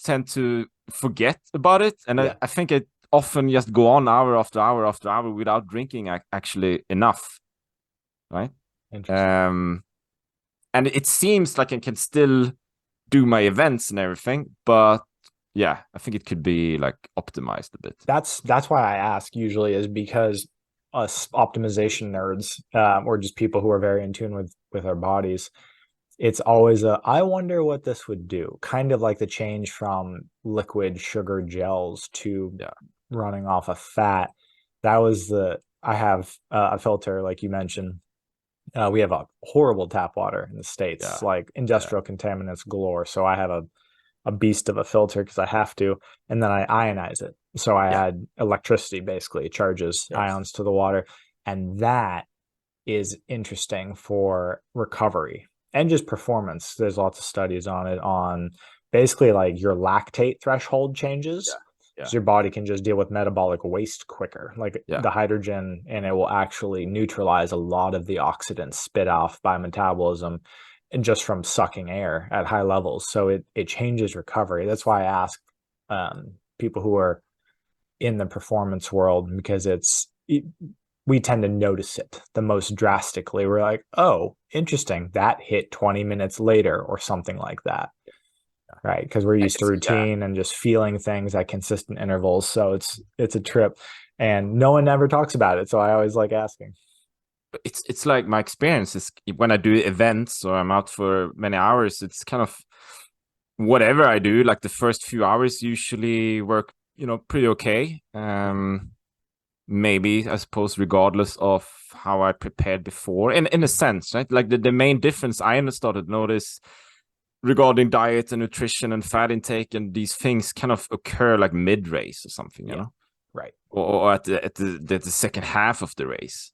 tend to forget about it, and I think I often just go on hour after hour after hour without drinking actually enough, right? Interesting. And it seems like I can still do my events and everything, but yeah, I think it could be like optimized a bit. That's why I ask usually, is because us optimization nerds, or just people who are very in tune with our bodies, it's always I wonder what this would do. Kind of like the change from liquid sugar gels to running off of fat. That was I have a filter, like you mentioned. We have a horrible tap water in the States, like industrial contaminants galore. So I have a beast of a filter because I have to, and then I ionize it. So I add electricity, basically, it charges ions to the water. And that is interesting for recovery and just performance. There's lots of studies on it, on basically like your lactate threshold changes. So your body can just deal with metabolic waste quicker, like the hydrogen, and it will actually neutralize a lot of the oxidants spit off by metabolism and just from sucking air at high levels. So it changes recovery. That's why I ask people who are in the performance world, because we tend to notice it the most drastically. We're like, oh, interesting, that hit 20 minutes later or something like that. Right, because we're used to routine and just feeling things at consistent intervals. So it's a trip, and no one ever talks about it. So I always like asking. It's like my experience is when I do events or I'm out for many hours, it's kind of whatever I do, like the first few hours usually work, pretty okay. Maybe I suppose regardless of how I prepared before, in a sense, right? Like the main difference I started to notice regarding diet and nutrition and fat intake and these things kind of occur like mid race or something, right, or at the second half of the race.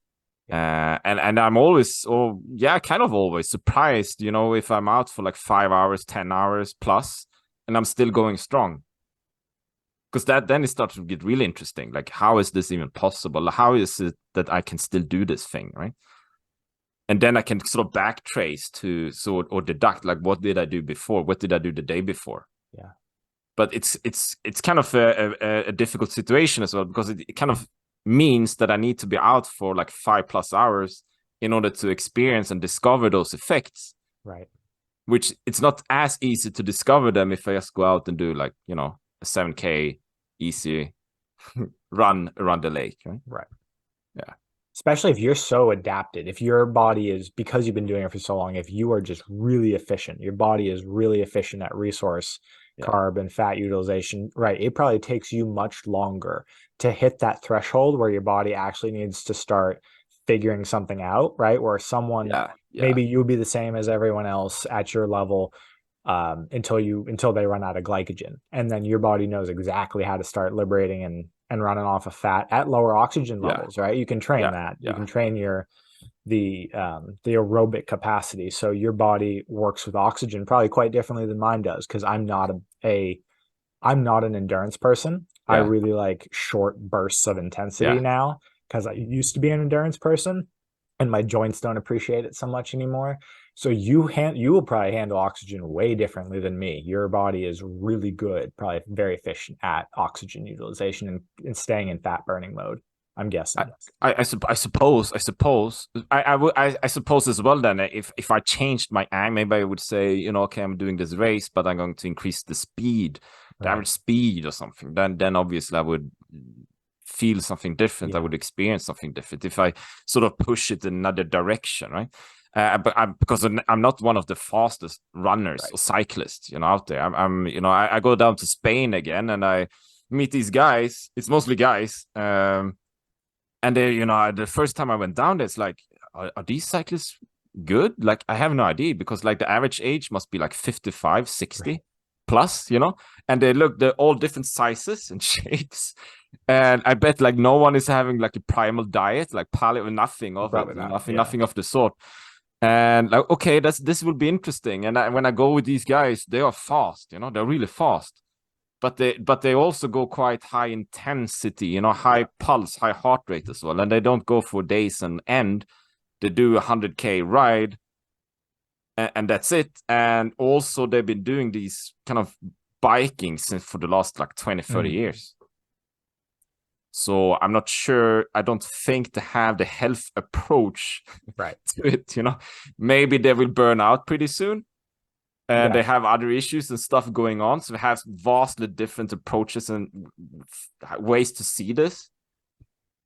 And I'm always, kind of always surprised, if I'm out for like 5 hours, 10 hours plus, and I'm still going strong. Because then it starts to get really interesting. Like, how is this even possible? How is it that I can still do this thing, right? And then I can sort of backtrace or deduct, like, what did I do before? What did I do the day before? Yeah. But it's kind of a difficult situation as well, because it kind of means that I need to be out for like 5+ hours in order to experience and discover those effects. Right. Which it's not as easy to discover them if I just go out and do like, a 7K easy run around the lake, right? Right. Yeah. Especially if you're so adapted, if your body is, because you've been doing it for so long, if you are just really efficient, your body is really efficient at resource, carb and fat utilization, right? It probably takes you much longer to hit that threshold where your body actually needs to start figuring something out, right? Where someone, maybe you would be the same as everyone else at your level, until they run out of glycogen, and then your body knows exactly how to start liberating and running off of fat at lower oxygen levels, right? You can train that. You can train the aerobic capacity. So your body works with oxygen probably quite differently than mine does, because I'm not an endurance person. I really like short bursts of intensity now, because I used to be an endurance person and my joints don't appreciate it so much anymore. So you will probably handle oxygen way differently than me. Your body is really good, probably very efficient at oxygen utilization and staying in fat burning mode, I'm guessing. I suppose I suppose as well. Then if I changed my aim, maybe I would say, you know, okay, I'm doing this race, but I'm going to increase the speed, the average speed or something. Then obviously I would feel something different. I would experience something different if I sort of push it in another direction, right? Because I'm not one of the fastest runners or cyclists, you know, out there. You know, I go down to Spain again and I meet these guys. It's mostly guys. And they, you know, the first time I went down there, it's like, are these cyclists good? Like, I have no idea, because like the average age must be like 55, 60 plus, you know, and they're all different sizes and shapes. And I bet like no one is having like a primal diet, like paleo, nothing of it, nothing of the sort. And like, okay, this will be interesting. And when I go with these guys, they are fast, you know, they're really fast. But they also go quite high intensity, you know, high pulse, high heart rate as well. And they don't go for days and end. They do a 100K ride, and that's it. And also they've been doing these kind of biking for the last like 20, 30 years. So I'm not sure. I don't think they have the health approach to it, you know. Maybe they will burn out pretty soon. And they have other issues and stuff going on. So they have vastly different approaches and ways to see this.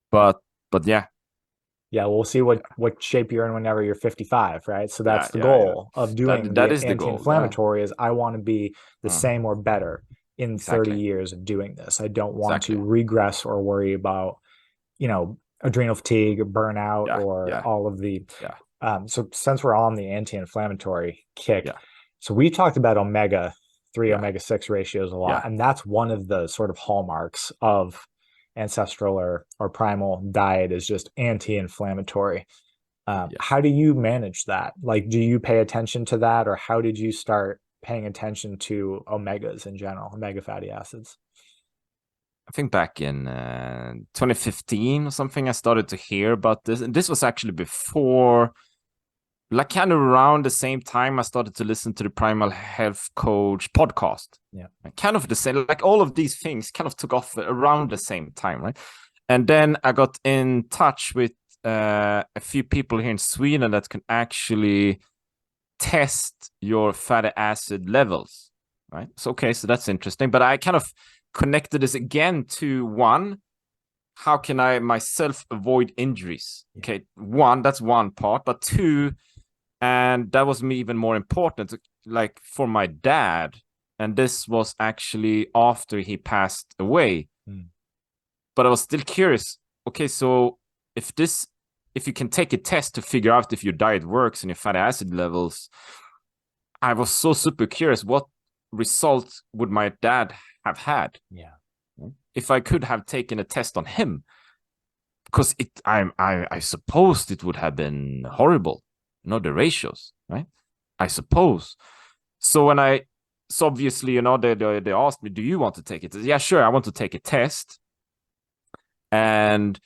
But yeah. Yeah, we'll see what shape you're in whenever you're 55, right? So that's the goal of doing that the is the anti-inflammatory is I want to be the same or better in 30 years of doing this. I don't want to regress or worry about, you know, adrenal fatigue, burnout, or all of the so since we're on the anti-inflammatory kick, so we talked about omega-3, omega-6 ratios a lot, and that's one of the sort of hallmarks of ancestral or primal diet, is just anti-inflammatory. How do you manage that? Like, do you pay attention to that, or how did you start paying attention to omegas in general, omega fatty acids? I think back in 2015 or something, I started to hear about this. And this was actually before, like kind of around the same time I started to listen to the Primal Health Coach podcast. Yeah. Kind of the same, like all of these things kind of took off around the same time, right? And then I got in touch with a few people here in Sweden that can actually test your fatty acid levels, right? So, okay, so that's interesting. But I kind of connected this again to one, how can I myself avoid injuries? Okay, that's one part, but two, and that was me even more important, like for my dad, and this was actually after he passed away. But I was still curious, okay, so if you can take a test to figure out if your diet works and your fatty acid levels, I was so super curious, what results would my dad have had if I could have taken a test on him? Because I supposed it would have been horrible, the ratios, right? I suppose. So obviously, you know, they asked me, do you want to take it? Yeah, sure, I want to take a test. And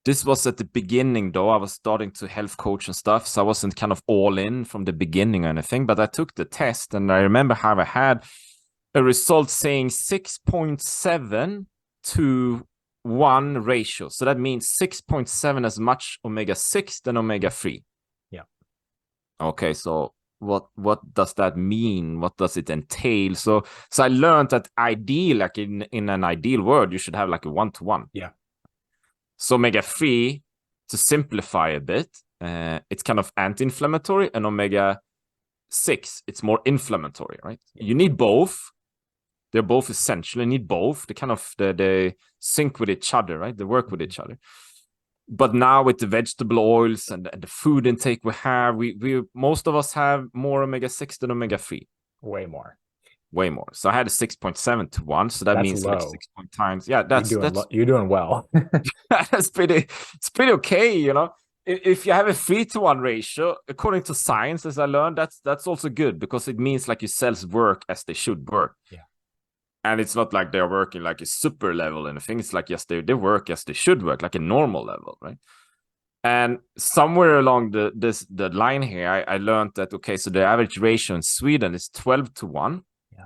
this was at the beginning, though. I was starting to health coach and stuff, so I wasn't kind of all in from the beginning or anything, but I took the test, and I remember how I had a result saying 6.7 to 1 ratio. So that means 6.7 as much omega-6 than omega-3. Yeah. Okay, so what does that mean? What does it entail? So I learned that ideal, like in an ideal world, you should have like a 1-to-1. Yeah. So omega-3, to simplify a bit, it's kind of anti-inflammatory, and omega-6, it's more inflammatory, right? You need both. They're both essential. You need both. They sync with each other, right? They work with each other. But now with the vegetable oils and the food intake we have, we most of us have more omega-6 than omega-3. Way more. way more. So I had a 6.7 to 1. So that That's means like low. 6 point times. Yeah, You're doing well. that's pretty okay, you know. If you have a 3 to 1 ratio, according to science, as I learned, that's also good because it means like your cells work as they should work. Yeah. And it's not like they're working like a super level and thing. It's like, yes, they work as they should work, like a normal level, right? And somewhere along the line here, I learned that, okay, so the average ratio in Sweden is 12 to 1. Yeah.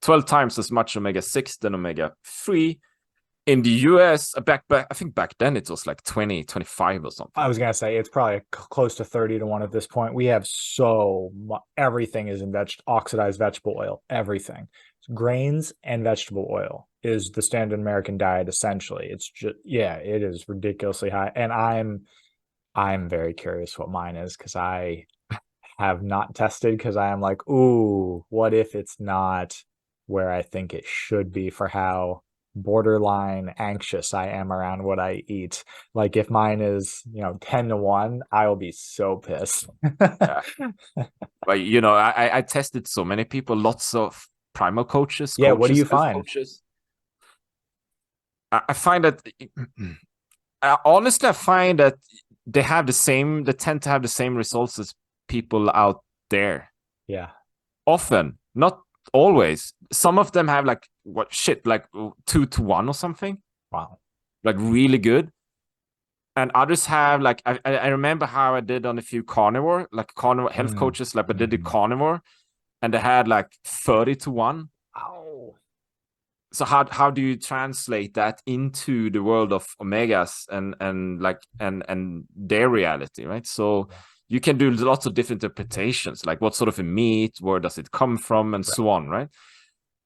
12 times as much omega-6 than omega-3. In the US, back I think back then it was like 20, 25 or something. I was going to say it's probably close to 30 to 1 at this point. We have so much, everything is in oxidized vegetable oil, everything. Grains and vegetable oil is the standard American diet essentially. It's just, yeah, it is ridiculously high. And I'm very curious what mine is because I have not tested because I am like, ooh, what if it's not where I think it should be for how borderline anxious I am around what I eat. Like if mine is, 10 to 1, I will be so pissed. Yeah. But you know, I tested so many people, lots of primal coaches, Yeah, what do you health find? coaches. I find that honestly, I find that they tend to have the same results as people out there. Yeah. Often, not always. Some of them have like 2 to 1 or something. Wow. Like really good. And others have like I remember how I did on a few carnivore health coaches, like I did the carnivore, and they had like 30 to 1. Ow. So how do you translate that into the world of omegas and their reality, right? So you can do lots of different interpretations, like what sort of a meat, where does it come from, and so on, right?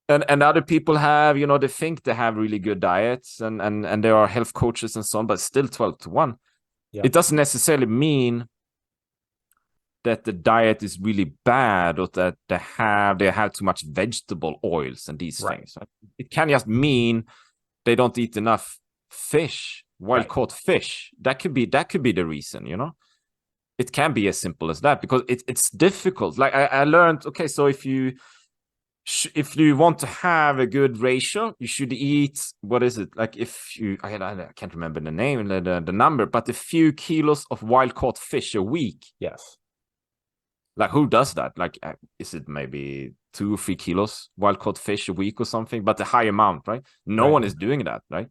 And other people have, they think they have really good diets and there are health coaches and so on, but still 12 to 1. Yeah. It doesn't necessarily mean that the diet is really bad or that they have too much vegetable oils and these things. Right? It can just mean they don't eat enough fish, wild caught fish. That could be the reason, It can be as simple as that because it's difficult. Like I learned, okay, so if you want to have a good ratio, you should eat, what is it? Like I can't remember the name, the number, but a few kilos of wild caught fish a week. Yes. Like who does that? Like, is it maybe 2 or 3 kilos wild caught fish a week or something? But a high amount, right? No one is doing that, right?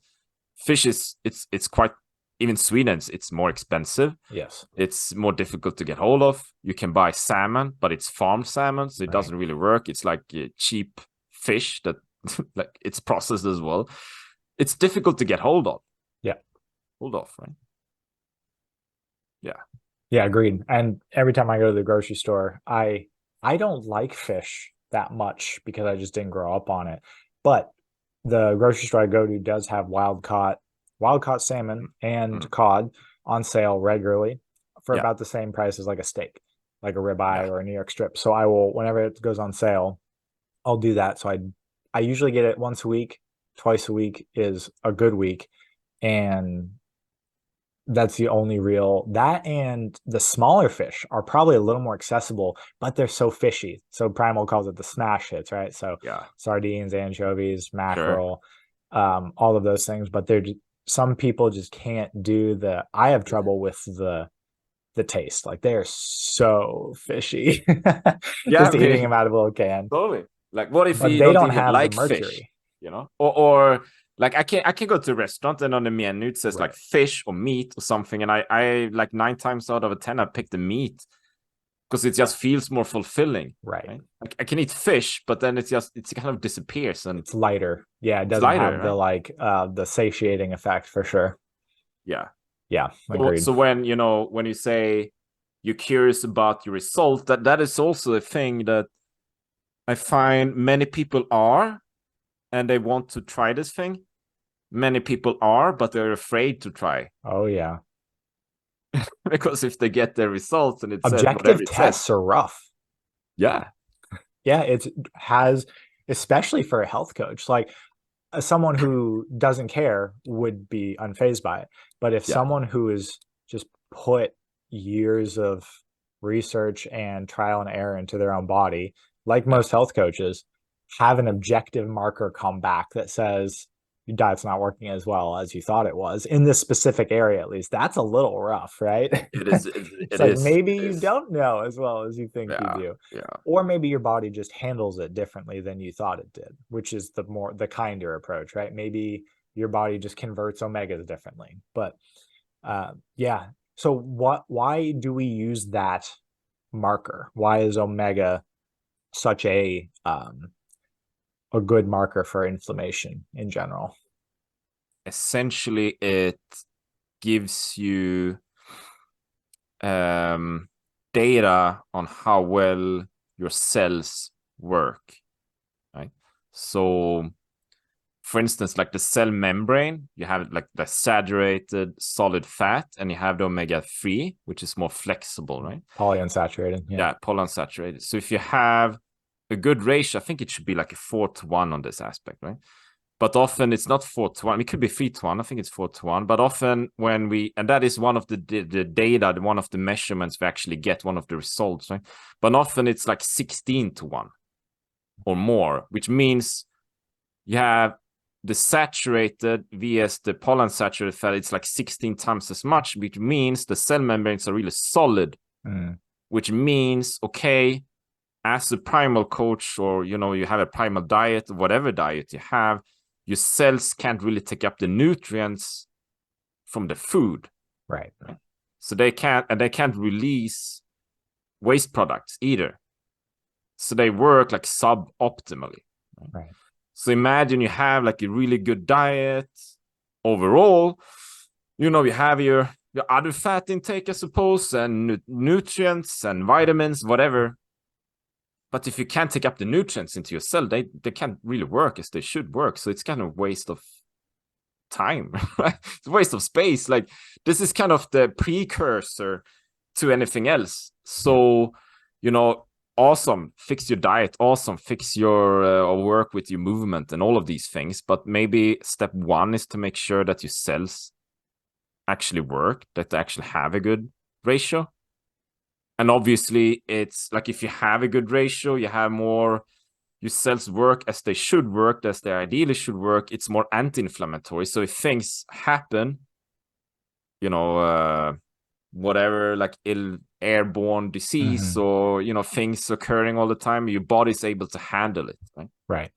Fish it's quite, even Sweden, it's more expensive. Yes. It's more difficult to get hold of. You can buy salmon, but it's farmed salmon, so it doesn't really work. It's like cheap fish that like it's processed as well. It's difficult to get hold of. Yeah. Hold off, right? Yeah. Yeah, agreed. And every time I go to the grocery store, I don't like fish that much because I just didn't grow up on it. But the grocery store I go to does have wild caught salmon and cod on sale regularly for about the same price as like a steak, like a ribeye or a New York strip. So I will, whenever it goes on sale, I'll do that. So I usually get it once a week, twice a week is a good week. And that's the only real, that and the smaller fish are probably a little more accessible, but they're so fishy. So Primal calls it the smash hits, right? So sardines, anchovies, mackerel, all of those things. But some people just can't do I have trouble with the taste. Like they're so fishy. Just eating them out of a little can. Totally. Like what if but you they don't don't even have like the mercury. fish, or like I can go to a restaurant and on the menu it says like fish or meat or something, and I like 9 times out of 10 I pick the meat because it just feels more fulfilling. Right. Like I can eat fish, but then it kind of disappears and it's lighter. Yeah, it doesn't have the the satiating effect for sure. Yeah. Agreed. So when you say you're curious about your result, that is also a thing that I find many people are, and they want to try this thing. Many people are, but they're afraid to try. Oh yeah. Because if they get their results and it objective tests are rough. Yeah. Yeah, it has, especially for a health coach. Like someone who doesn't care would be unfazed by it. But if someone who is just put years of research and trial and error into their own body, like Yeah. most health coaches, have an objective marker come back that says your diet's not working as well as you thought it was in this specific area, at least. That's a little rough, right? It is. It's It like is. maybe It you is. don't know as well as you think you Yeah. do. Yeah. Or maybe your body just handles it differently than you thought it did, which is the kinder approach, right? Maybe your body just converts omegas differently. But yeah. So why do we use that marker? Why is omega such a good marker for inflammation in general? Essentially, it gives you data on how well your cells work, right? So, for instance, like the cell membrane, you have like the saturated solid fat, and you have the omega-3, which is more flexible, right? Polyunsaturated, yeah. Yeah, polyunsaturated. So if you have a good ratio, I think it should be like a 4-1 on this aspect, right? But often it's not 4-1. It could be 3-1. I think it's 4-1. But often when and that is one of the data, one of the measurements we actually get, one of the results, right? But often it's like 16-1 or more, which means you have the saturated vs the polyunsaturated fat. It's like 16 times as much, which means the cell membranes are really solid, which means, okay, as a primal coach, or you have a primal diet, whatever diet you have, your cells can't really take up the nutrients from the food, right? So they can't release waste products either, so they work like suboptimally, right? So imagine you have like a really good diet overall, you have your other fat intake, I suppose, and nutrients and vitamins, whatever. But if you can't take up the nutrients into your cell, they can't really work as they should work. So it's kind of a waste of time, right? It's a waste of space. Like, this is kind of the precursor to anything else. So, awesome, fix your diet, awesome, fix your or work with your movement and all of these things. But maybe step one is to make sure that your cells actually work, that they actually have a good ratio. And obviously, it's like if you have a good ratio, you have more, your cells work as they should work, as they ideally should work. It's more anti-inflammatory. So if things happen, whatever, like airborne disease or, things occurring all the time, your body's able to handle it, right? Right.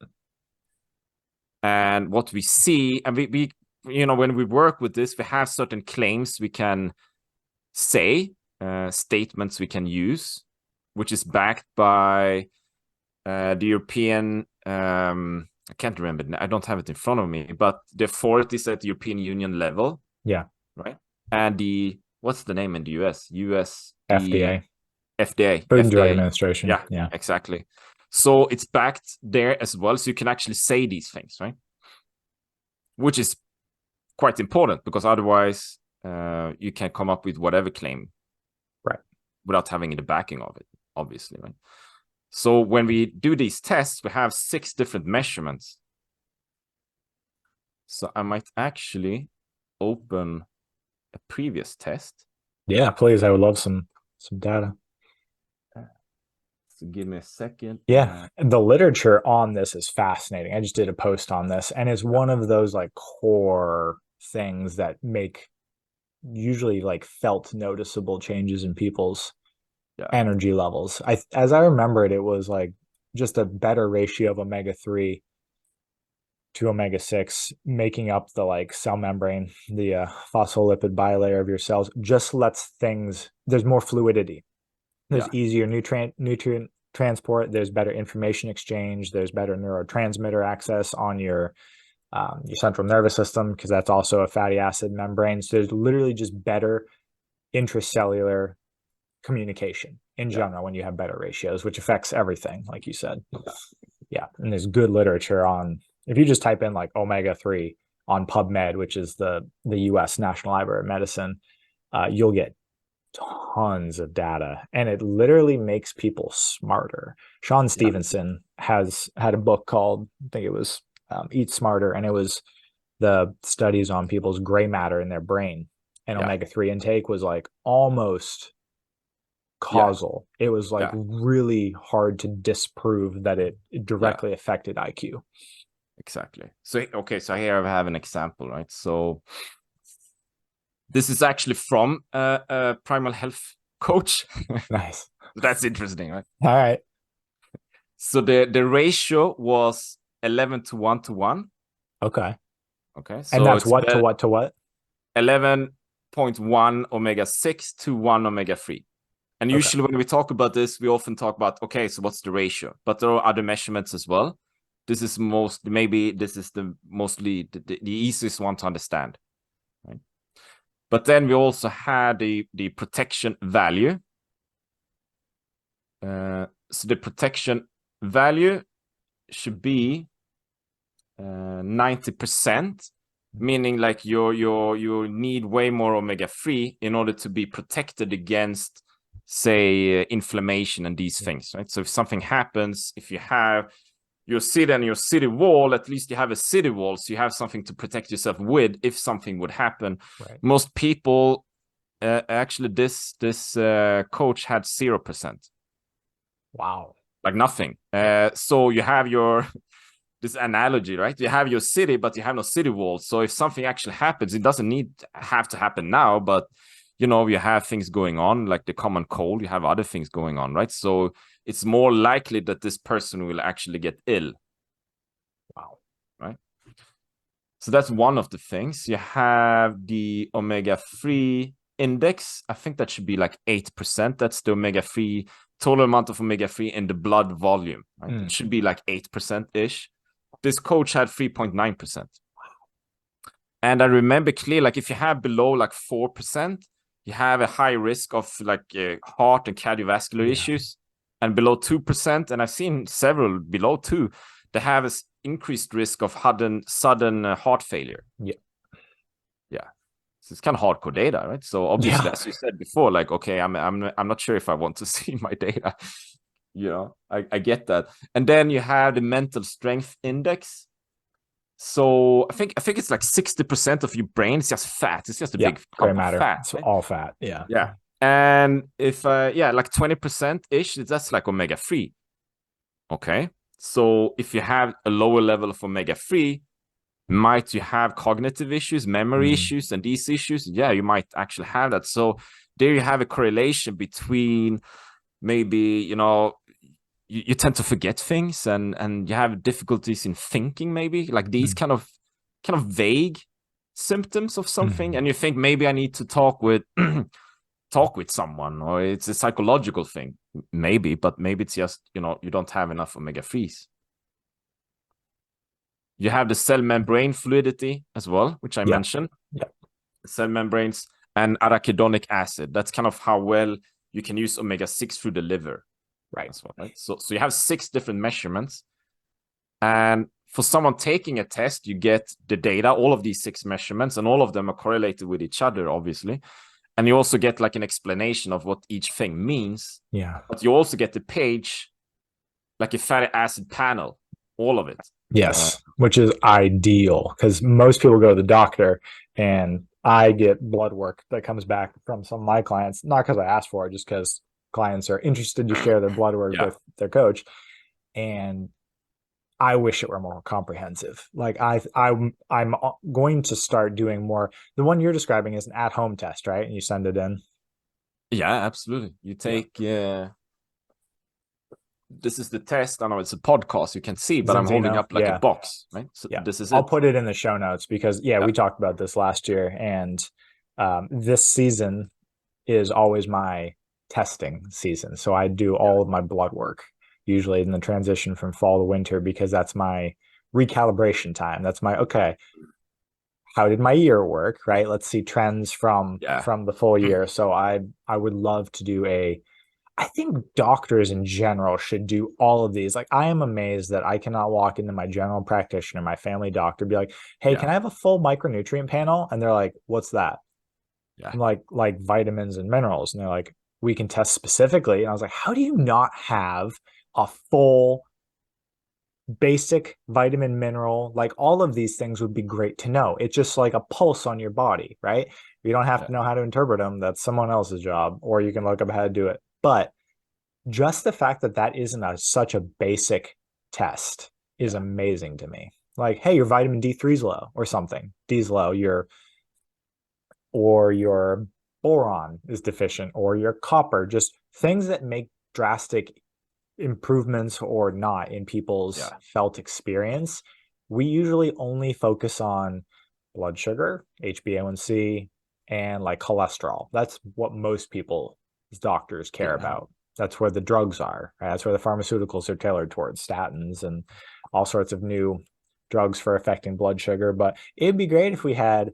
And what we see, and we when we work with this, we have certain claims we can say, statements we can use, which is backed by the European, I can't remember, I don't have it in front of me, but the authorities at the European Union level. Yeah. Right. And what's the name in the US? FDA. FDA. Food and Drug FDA. Administration. Yeah. Exactly. So it's backed there as well. So you can actually say these things, right? Which is quite important, because otherwise you can come up with whatever claim, right, without having the backing of it, obviously, right? So when we do these tests, we have 6 different measurements. So I might actually open a previous test. Yeah, please. I would love some data. So give me a second. Yeah, the literature on this is fascinating. I just did a post on this, and it's one of those like core things that make usually like felt noticeable changes in people's energy levels. As I remember it, it was like just a better ratio of omega-3 to omega-6 making up the like cell membrane, the phospholipid bilayer of your cells, just lets things, there's more fluidity. There's easier nutrient transport, there's better information exchange, there's better neurotransmitter access on your central nervous system, because that's also a fatty acid membrane. So there's literally just better intracellular communication in general when you have better ratios, which affects everything, like you said. Yeah. And there's good literature on, if you just type in like omega-3 on PubMed, which is the US National Library of Medicine, you'll get tons of data, and it literally makes people smarter. Sean Stevenson has had a book called, I think it was Eat Smarter, and it was the studies on people's gray matter in their brain, and omega-3 intake was like almost causal. It was like Yeah. really hard to disprove that it Yeah. directly affected IQ. Exactly. So okay, so here I have an example, right? So this is actually from a Primal Health Coach. Nice. That's interesting, right? All right. So the ratio was 11 to 1 to 1. Okay. Okay, And so that's it's what to what to what? 11.1 omega-6 to 1 omega-3. And Okay. usually when we talk about this, we often talk about, okay, so what's the ratio? But there are other measurements as well. This is the mostly the easiest one to understand, right? But then we also had the protection value. So the protection value should be 90%, meaning like you need way more omega-3 in order to be protected against, say, inflammation and these things, right? So if something happens, if you have your city and your city wall, at least you have a city wall, so you have something to protect yourself with if something would happen. Right. Most people, actually, this coach had 0%. Wow. Like nothing. So you have your this analogy, right? You have your city, but you have no city walls. So if something actually happens, it doesn't have to happen now, but you have things going on, like the common cold, you have other things going on, right? So it's more likely that this person will actually get ill. Wow. Right? So that's one of the things. You have the omega-3 index. I think that should be like 8%. That's the omega-3, total amount of omega-3 in the blood volume, right? It should be like 8%-ish. This coach had 3.9%. And I remember clearly, like if you have below like 4%, you have a high risk of like heart and cardiovascular issues. And below 2%, and I've seen several below 2, they have an increased risk of sudden heart failure. Yeah. Yeah. So it's kind of hardcore data, right? So obviously, as you said before, like, okay, I'm not sure if I want to see my data. I get that. And then you have the mental strength index. So I think it's like 60% of your brain is just fat. It's just a big gray clump of matter. fat. It's Right? all fat. Yeah. Yeah. And if like 20% ish, that's like omega-3. Okay. So if you have a lower level of omega-3, might you have cognitive issues, memory issues, and these issues? Yeah, you might actually have that. So there you have a correlation between maybe, you tend to forget things and you have difficulties in thinking, maybe like these kind of vague symptoms of something. And you think maybe I need to talk with someone, or it's a psychological thing, maybe, but maybe it's just, you don't have enough omega-3s. You have the cell membrane fluidity as well, which I mentioned. Yeah. Cell membranes and arachidonic acid. That's kind of how well you can use omega-6 through the liver. Right. As well, right? So you have 6 different measurements. And for someone taking a test, you get the data, all of these 6 measurements, and all of them are correlated with each other, obviously. And you also get like an explanation of what each thing means. Yeah. But you also get the page, like a fatty acid panel, all of it. Yes, which is ideal because most people go to the doctor and I get blood work that comes back from some of my clients, not because I asked for it, just because clients are interested to share their blood work with their coach. And I wish it were more comprehensive. Like I'm going to start doing more. The one you're describing is an at-home test, right? And you send it in. Yeah, absolutely. You take this is the test. I know it's a podcast you can see, but I'm holding up like a box, right? So this is I'll put it in the show notes because we talked about this last year, and this season is always my testing season. So I do all of my blood work usually in the transition from fall to winter because that's my recalibration time. That's my okay. How did my year work? Right. Let's see trends from the full year. So I would love to do I think doctors in general should do all of these. Like, I am amazed that I cannot walk into my general practitioner, my family doctor, be like, hey, can I have a full micronutrient panel? And they're like, what's that? Yeah. I'm like vitamins and minerals. And they're like, we can test specifically. And I was like, how do you not have a full basic vitamin, mineral? Like, all of these things would be great to know. It's just like a pulse on your body, right? You don't have to know how to interpret them. That's someone else's job, or you can look up how to do it But just the fact that that isn't such a basic test is amazing to me. Like, hey, your vitamin D3 is low or something. D's low, your boron is deficient, or your copper, just things that make drastic improvements or not in people's felt experience. We usually only focus on blood sugar, HbA1c, and like cholesterol. That's what most people's doctors care about. That's where the drugs are. Right? That's where the pharmaceuticals are tailored towards, statins and all sorts of new drugs for affecting blood sugar. But it'd be great if we had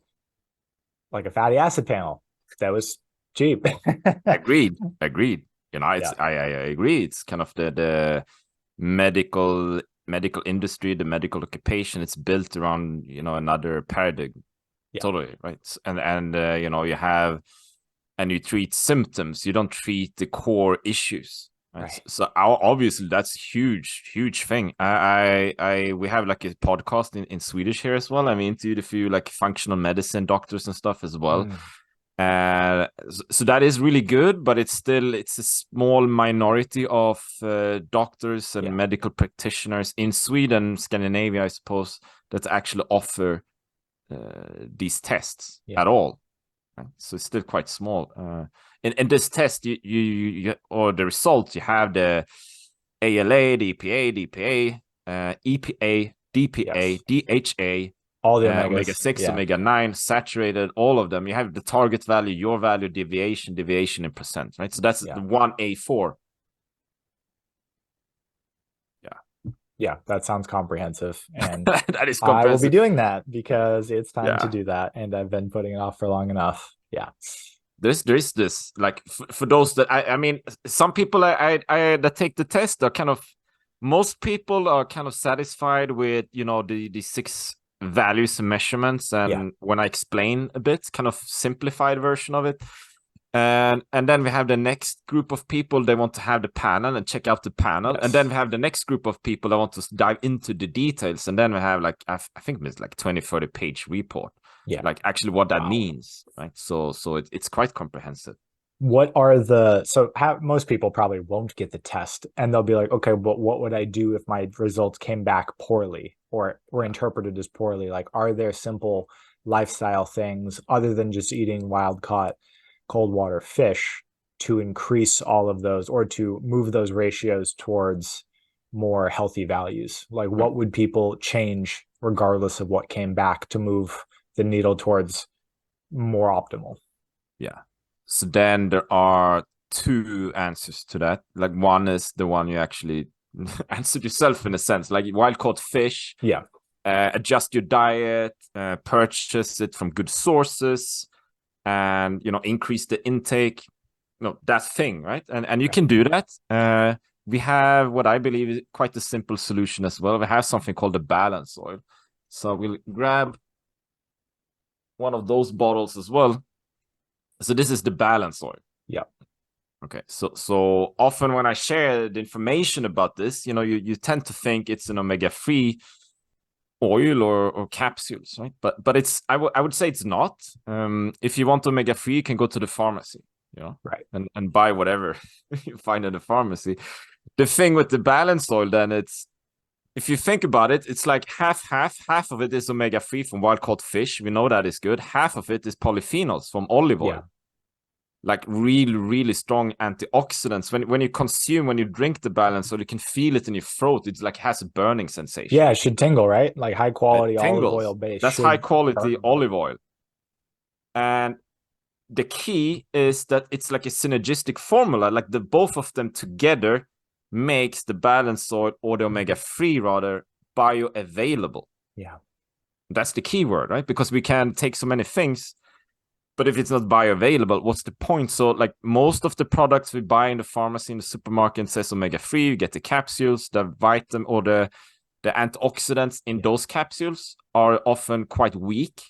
like a fatty acid panel that was cheap. Agreed. I agree. It's kind of the medical industry, the medical occupation. It's built around another paradigm. Totally right. And you have, and you treat symptoms. You don't treat the core issues. Right? So obviously that's huge thing. We have like a podcast in Swedish here as well. I mean, interviewed a few like functional medicine doctors and stuff as well. So that is really good, but it's a small minority of doctors and medical practitioners in Sweden, Scandinavia, I suppose, that actually offer these tests at all. Right? So it's still quite small. In this test, you or the result, you have the ALA, the EPA, EPA, DPA, DHA, all the omega-6, omega-9, saturated, all of them. You have the target value, your value, deviation in percent, right? So that's the 1A4. Yeah, that sounds comprehensive. And that is comprehensive. I will be doing that because it's time to do that. And I've been putting it off for long enough. Yeah. There is this, like, for those that, I mean, some people that take the test are kind of, most people are kind of satisfied with, the 6 values and measurements. And when I explain a bit, kind of simplified version of it. And then we have the next group of people, they want to have the panel and check out the panel. And then we have the next group of people that want to dive into the details. And then we have like, I think it's like 20-30 page report. Like actually what that means, right? So it's quite comprehensive. What are most people probably won't get the test, and they'll be like, okay, but what would I do if my results came back poorly or were interpreted as poorly? Like, are there simple lifestyle things other than just eating wild caught cold water fish to increase all of those or to move those ratios towards more healthy values? Like, what would people change regardless of what came back to move the needle towards more optimal? So then there are 2 answers to that. Like, one is the one you actually answered yourself in a sense, like wild caught fish. Adjust your diet, purchase it from good sources, and increase the intake. That thing, right? And you can do that. We have what I believe is quite a simple solution as well. We have something called the balance oil. So we'll grab one of those bottles as well. So this is the balance oil. Okay. So often when I share the information about this, you tend to think it's an omega-3 oil or capsules, right? But it's I would say it's not. If you want omega-3, you can go to the pharmacy, right, and buy whatever you find in the pharmacy. The thing with the balance oil, then, it's, if you think about it, it's like half of it is omega-3 from wild caught fish. We know that is good. Half of it is polyphenols from olive oil. Like really strong antioxidants. When you drink the balance oil, you can feel it in your throat. It's like, has a burning sensation. Yeah, it should tingle, right? Like high quality olive oil base. That's high quality olive oil. And the key is that it's like a synergistic formula, like the both of them together makes the balance oil, or the omega-3 rather, bioavailable. That's the key word, right? Because we can take so many things, but if it's not bioavailable, what's the point? So like most of the products we buy in the pharmacy, in the supermarket, says omega-3. You get the capsules, the vitamin or the antioxidants in those capsules are often quite weak.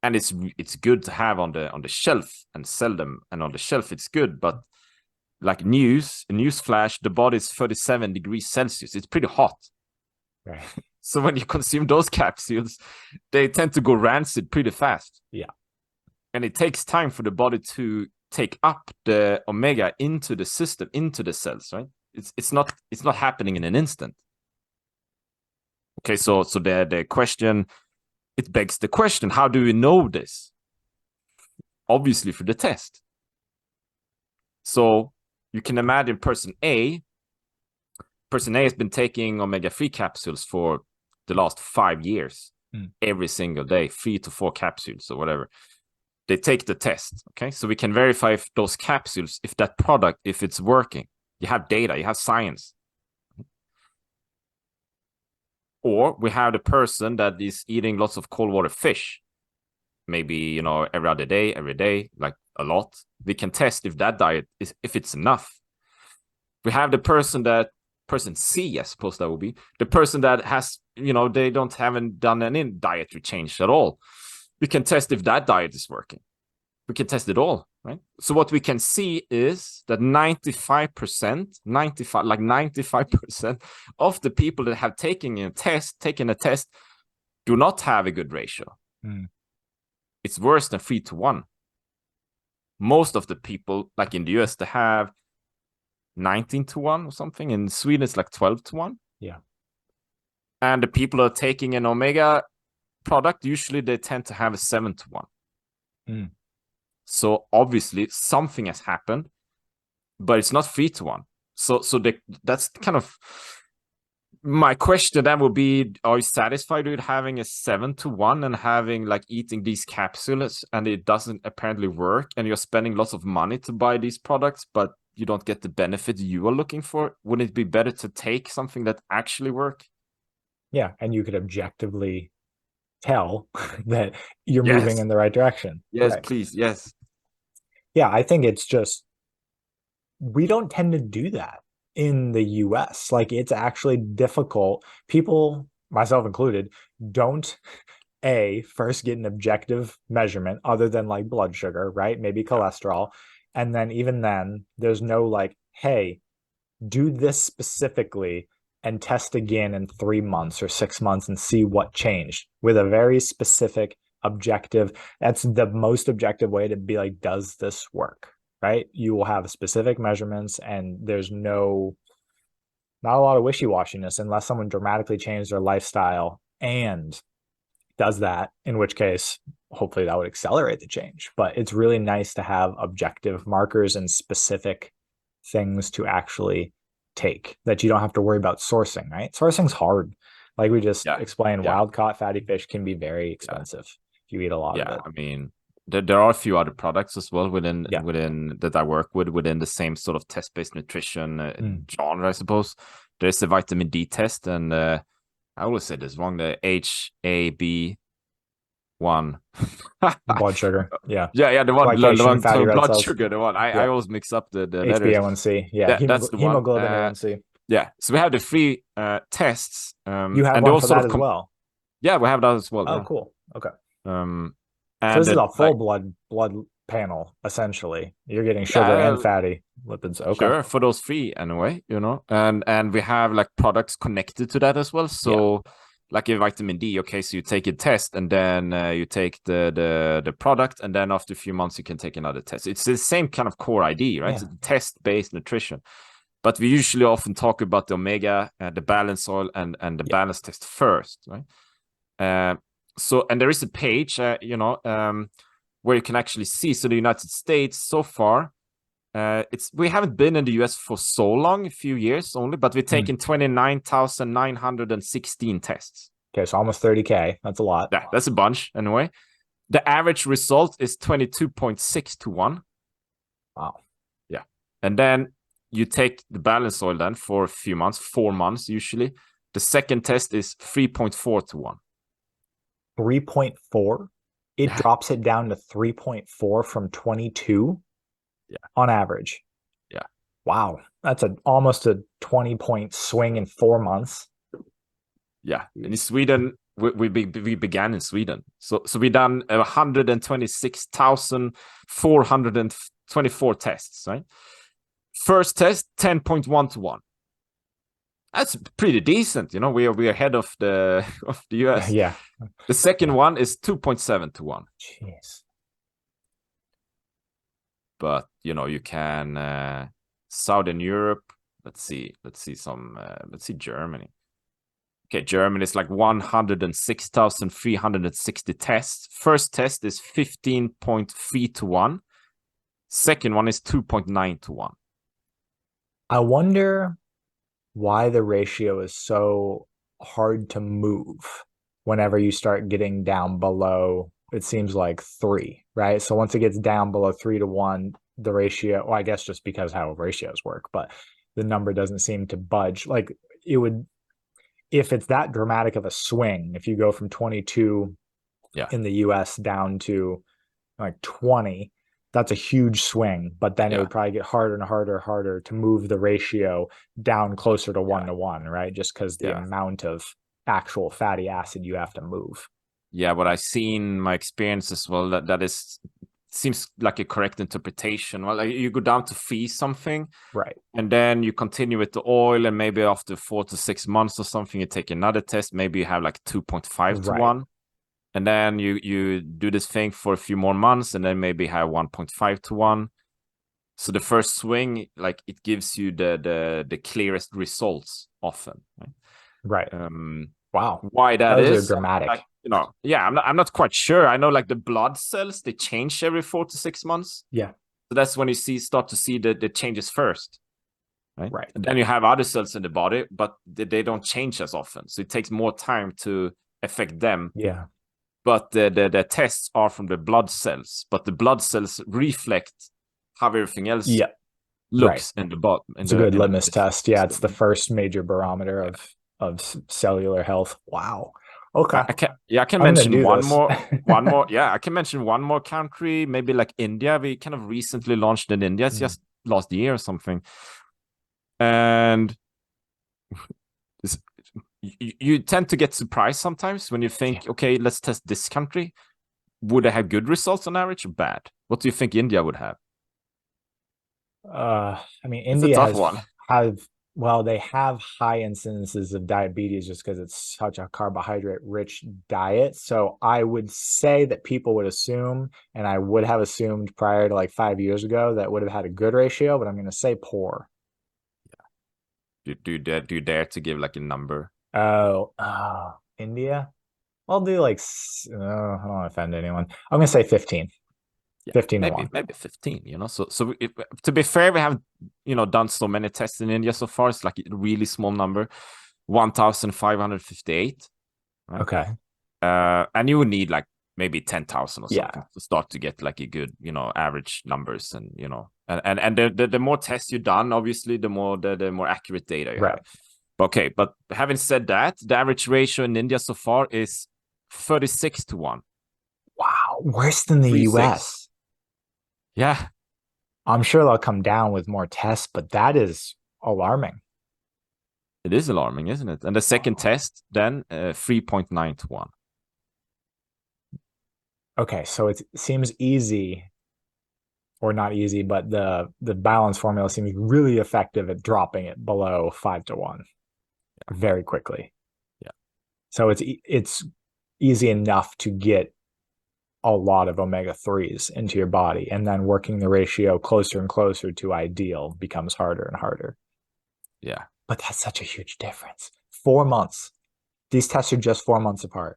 And it's good to have on the shelf and sell them. And on the shelf it's good, but like news flash, the body is 37 degrees Celsius. It's pretty hot. Right. So when you consume those capsules, they tend to go rancid pretty fast. Yeah. And it takes time for the body to take up the omega into the system, into the cells, right? It's not happening in an instant. Okay, so the question, it begs the question, how do we know this? Obviously for the test. So you can imagine person A has been taking omega-3 capsules for the last 5 years, every single day, 3 to 4 capsules or whatever. They take the test, okay? So we can verify if those capsules, if that product, if it's working. You have data, you have science. Or we have the person that is eating lots of cold water fish, maybe, every other day, every day, like a lot. We can test if that diet is, if it's enough. We have the person C, I suppose that would be the person that has, they haven't done any dietary change at all. We can test if that diet is working. We can test it all, right? So what we can see is that 95% of the people that have taken a test do not have a good ratio. It's worse than 3-1. Most of the people, like in the US, they have 19-1 or something. In Sweden, it's like 12-1. Yeah. And the people that are taking an omega product, usually they tend to have a 7-1. So obviously something has happened, but it's not 3-1. So that's kind of my question. That would be: are you satisfied with having a 7-1 and having like eating these capsules and it doesn't apparently work, and you're spending lots of money to buy these products, but you don't get the benefit you are looking for? Wouldn't it be better to take something that actually works? Yeah, and you could objectively tell that you're moving in the right direction. Yes, right. Please. Yes. Yeah, I think it's just, we don't tend to do that in the US. Like, it's actually difficult. People, myself included, don't first get an objective measurement other than like blood sugar, right? Maybe cholesterol. And then even then, there's no like, hey, do this specifically and test again in 3 months or 6 months and see what changed with a very specific objective. That's the most objective way to be like, does this work? Right? You will have specific measurements, and there's not a lot of wishy-washiness unless someone dramatically changed their lifestyle and does that, in which case hopefully that would accelerate the change. But it's really nice to have objective markers and specific things to actually take that you don't have to worry about sourcing, right? Sourcing's hard. Like we just explained, wild caught fatty fish can be very expensive if you eat a lot of it. I mean, there are a few other products as well within that I work with within the same sort of test-based nutrition genre, I suppose. There's the vitamin D test, and I always say this wrong, the HAB1 blood sugar. The one, blood sugar, the one. I always mix up the letters. HbA1c. That's the one. Hemoglobin A1c. So we have the 3 tests. You have one for that as well. Yeah, we have that as well. Oh, cool. Okay. And so this is a full blood panel, essentially. You're getting sugar and fatty lipids. Okay. Sure, for those 3 anyway, and we have like products connected to that as well. So like a vitamin D, okay, so you take a test and then you take the product, and then after a few months you can take another test. It's the same kind of core idea, right? It's test-based nutrition. But we usually often talk about the omega, the balance oil, and the balance test first, right? So, and there is a page, where you can actually see. So the United States so far, we haven't been in the US for so long, a few years only, but we've taken 29,916 tests. Okay, so almost 30K. That's a lot. Yeah, that's a bunch anyway. The average result is 22.6-1. Wow. Yeah. And then you take the balance oil then for a few months, 4 months usually. The second test is 3.4-1. 3.4? It drops it down to 3.4 from 22 on average. Yeah. Wow. That's almost a 20-point swing in 4 months. Yeah. And in Sweden, we began in Sweden. So we done 126,424 tests, right? First test, 10.1-1. That's pretty decent. We are ahead of the US. Yeah. The second one is 2.7-1. Jeez. but you can Southern Europe. Let's see Germany. Okay, Germany is like 106,360 tests. First test is 15.3 to 1. Second one is 2.9 to 1. I wonder why the ratio is so hard to move whenever you start getting down below, it seems like 3, right? So once it gets down below 3 to 1, the ratio, well, I guess just because how ratios work, but the number doesn't seem to budge. Like it would, if it's that dramatic of a swing, if you go from 22 in the US down to like 20, that's a huge swing, but then it would probably get harder and harder to move the ratio down closer to 1 to 1, right? Just because the amount of actual fatty acid you have to move. Yeah, what I've seen, my experience as well, that is seems like a correct interpretation. Well, like you go down to fee something, right, and then you continue with the oil, and maybe after 4 to 6 months or something, you take another test. Maybe you have like 2.5 to 1, and then you do this thing for a few more months, and then maybe have 1.5 to 1. So the first swing, like it gives you the clearest results often. Right. Wow. Why that Those is are dramatic. like, I'm not quite sure. I know like the blood cells, they change every 4 to 6 months. Yeah. So that's when you start to see the changes first. Right. And then you have other cells in the body, but they don't change as often. So it takes more time to affect them. Yeah. But the tests are from the blood cells, but the blood cells reflect how everything else looks in the bottom. It's a good litmus test. Yeah, it's the first major barometer of cellular health. Wow. Okay. I can mention one more. Yeah, I can mention one more country, maybe like India. We kind of recently launched in India. It's just last year or something. And you tend to get surprised sometimes when you think, okay, let's test this country. Would they have good results on average or bad? What do you think India would have? I mean, It's India a tough one. They have high incidences of diabetes just because it's such a carbohydrate-rich diet. So I would say that people would assume, and I would have assumed prior to like 5 years ago, that would have had a good ratio, but I'm going to say poor. Yeah. Do you dare to give like a number? India? I'll do like, I don't want to offend anyone. I'm going to say 15. 15 to 1. Maybe 15, so to be fair, we haven't done so many tests in India so far. It's like a really small number, 1,558, right? Okay. And you would need like maybe 10,000 or something to start to get like a good average numbers, and and the more tests you've done, obviously the more accurate data you have. Okay, but having said that, the average ratio in India so far is 36 to 1. Wow, worse than the US. Yeah. I'm sure they'll come down with more tests, but that is alarming. It is alarming, isn't it? And the second test, then 3.9 to 1. Okay, so it seems easy, or not easy, but the balance formula seems really effective at dropping it below 5 to 1 very quickly. Yeah. So it's easy enough to get a lot of omega-3s into your body, and then working the ratio closer and closer to ideal becomes harder and harder. Yeah. But that's such a huge difference. 4 months. These tests are just 4 months apart.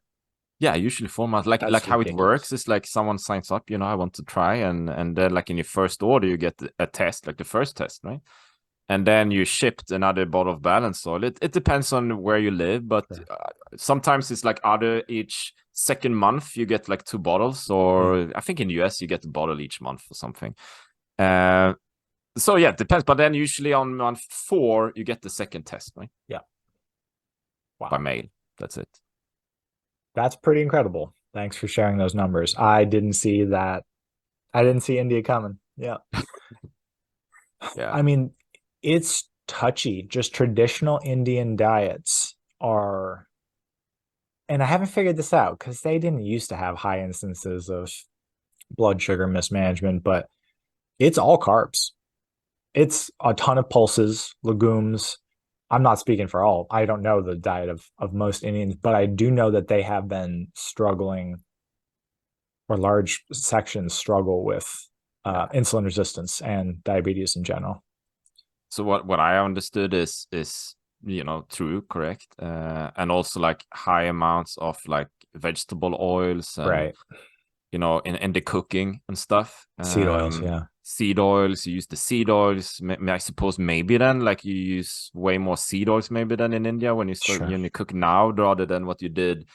Yeah, usually 4 months. Like how it works is like someone signs up, I want to try, and then like in your first order you get a test, like the first test, right? And then you shipped another bottle of balance oil. It depends on where you live, but sometimes it's like each second month you get like 2 bottles, or I think in the US you get a bottle each month or something. So yeah, it depends. But then usually on month 4 you get the second test, right? Yeah. Wow. By mail. That's it. That's pretty incredible. Thanks for sharing those numbers. I didn't see that. I didn't see India coming. Yeah. Yeah. I mean, it's touchy. Just traditional Indian diets are, and I haven't figured this out because they didn't used to have high instances of blood sugar mismanagement, but it's all carbs. It's a ton of pulses, legumes. I'm not speaking for all. I don't know the diet of most Indians, but I do know that they have been struggling, or large sections struggle with Yeah. insulin resistance and diabetes in general. So what I understood is true, correct, and also like high amounts of like vegetable oils and Right. in the cooking and stuff. Seed oils, yeah. Seed oils. You use the seed oils. I suppose maybe then like you use way more seed oils maybe than in India when you start Sure. you cook now rather than what you did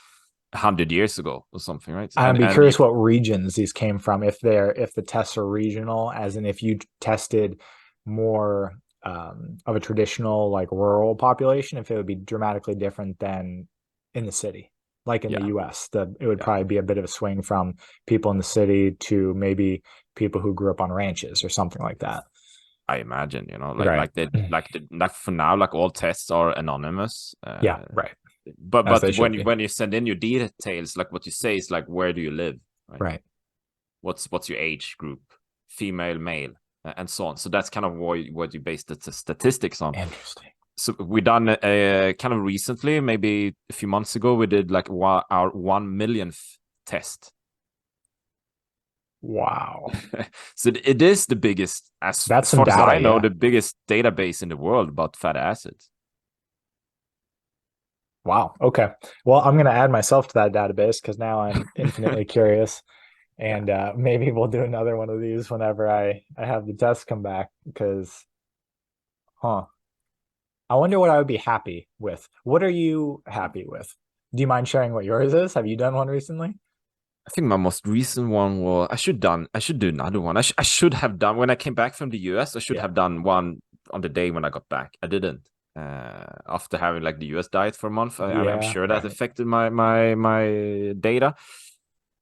100 years ago or something, right? I'd be And curious what regions these came from, if the tests are regional, as in if you tested more of a traditional like rural population, if it would be dramatically different than in the city. Like in the yeah, US, it would yeah. probably be a bit of a swing from people in the city to maybe people who grew up on ranches or something like that. I imagine, Right. like for now, like all tests are anonymous. Yeah, right. As But they should be. when you send in your details, like what you say is like where do you live, right? Right. What's your age group, female, male, and so on. So that's kind of what you base the statistics on. Interesting. So we done kind of recently, maybe a few months ago, we did like our 1 millionth test. Wow. So it is the biggest, That's as some far as I data, know, yeah. the biggest database in the world about fatty acids. Wow. Okay. Well, I'm going to add myself to that database because now I'm infinitely curious. Yeah. And maybe we'll do another one of these whenever I have the tests come back because, huh. I wonder what I would be happy with. What are you happy with? Do you mind sharing what yours is? Have you done one recently? I think my most recent one was I should do another one. I should have done when I came back from the US. I should Yeah. have done one on the day when I got back. I didn't. After having like the US diet for a month, I'm Yeah. sure that affected my data.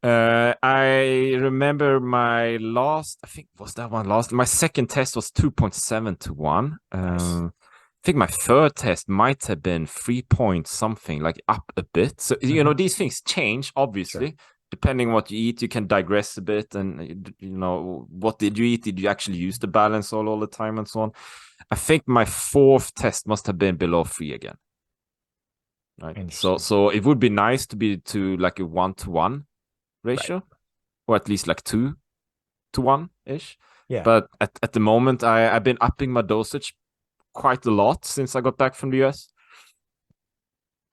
I remember my last, I think was that one last. My second test was 2.7 to 1. Nice. I think my third test might have been 3 point something, like up a bit. So, Hmm. these things change, Sure. obviously. Depending on what you eat, you can digress a bit. And, what did you eat? Did you actually use the balance all the time and so on? I think my fourth test must have been below 3 again. Right. So, Interesting. so it would be nice to be to like a 1-to-1 Right. ratio, or at least like 2-to-1 ish. Yeah. But at the moment, I've been upping my dosage quite a lot since I got back from the US.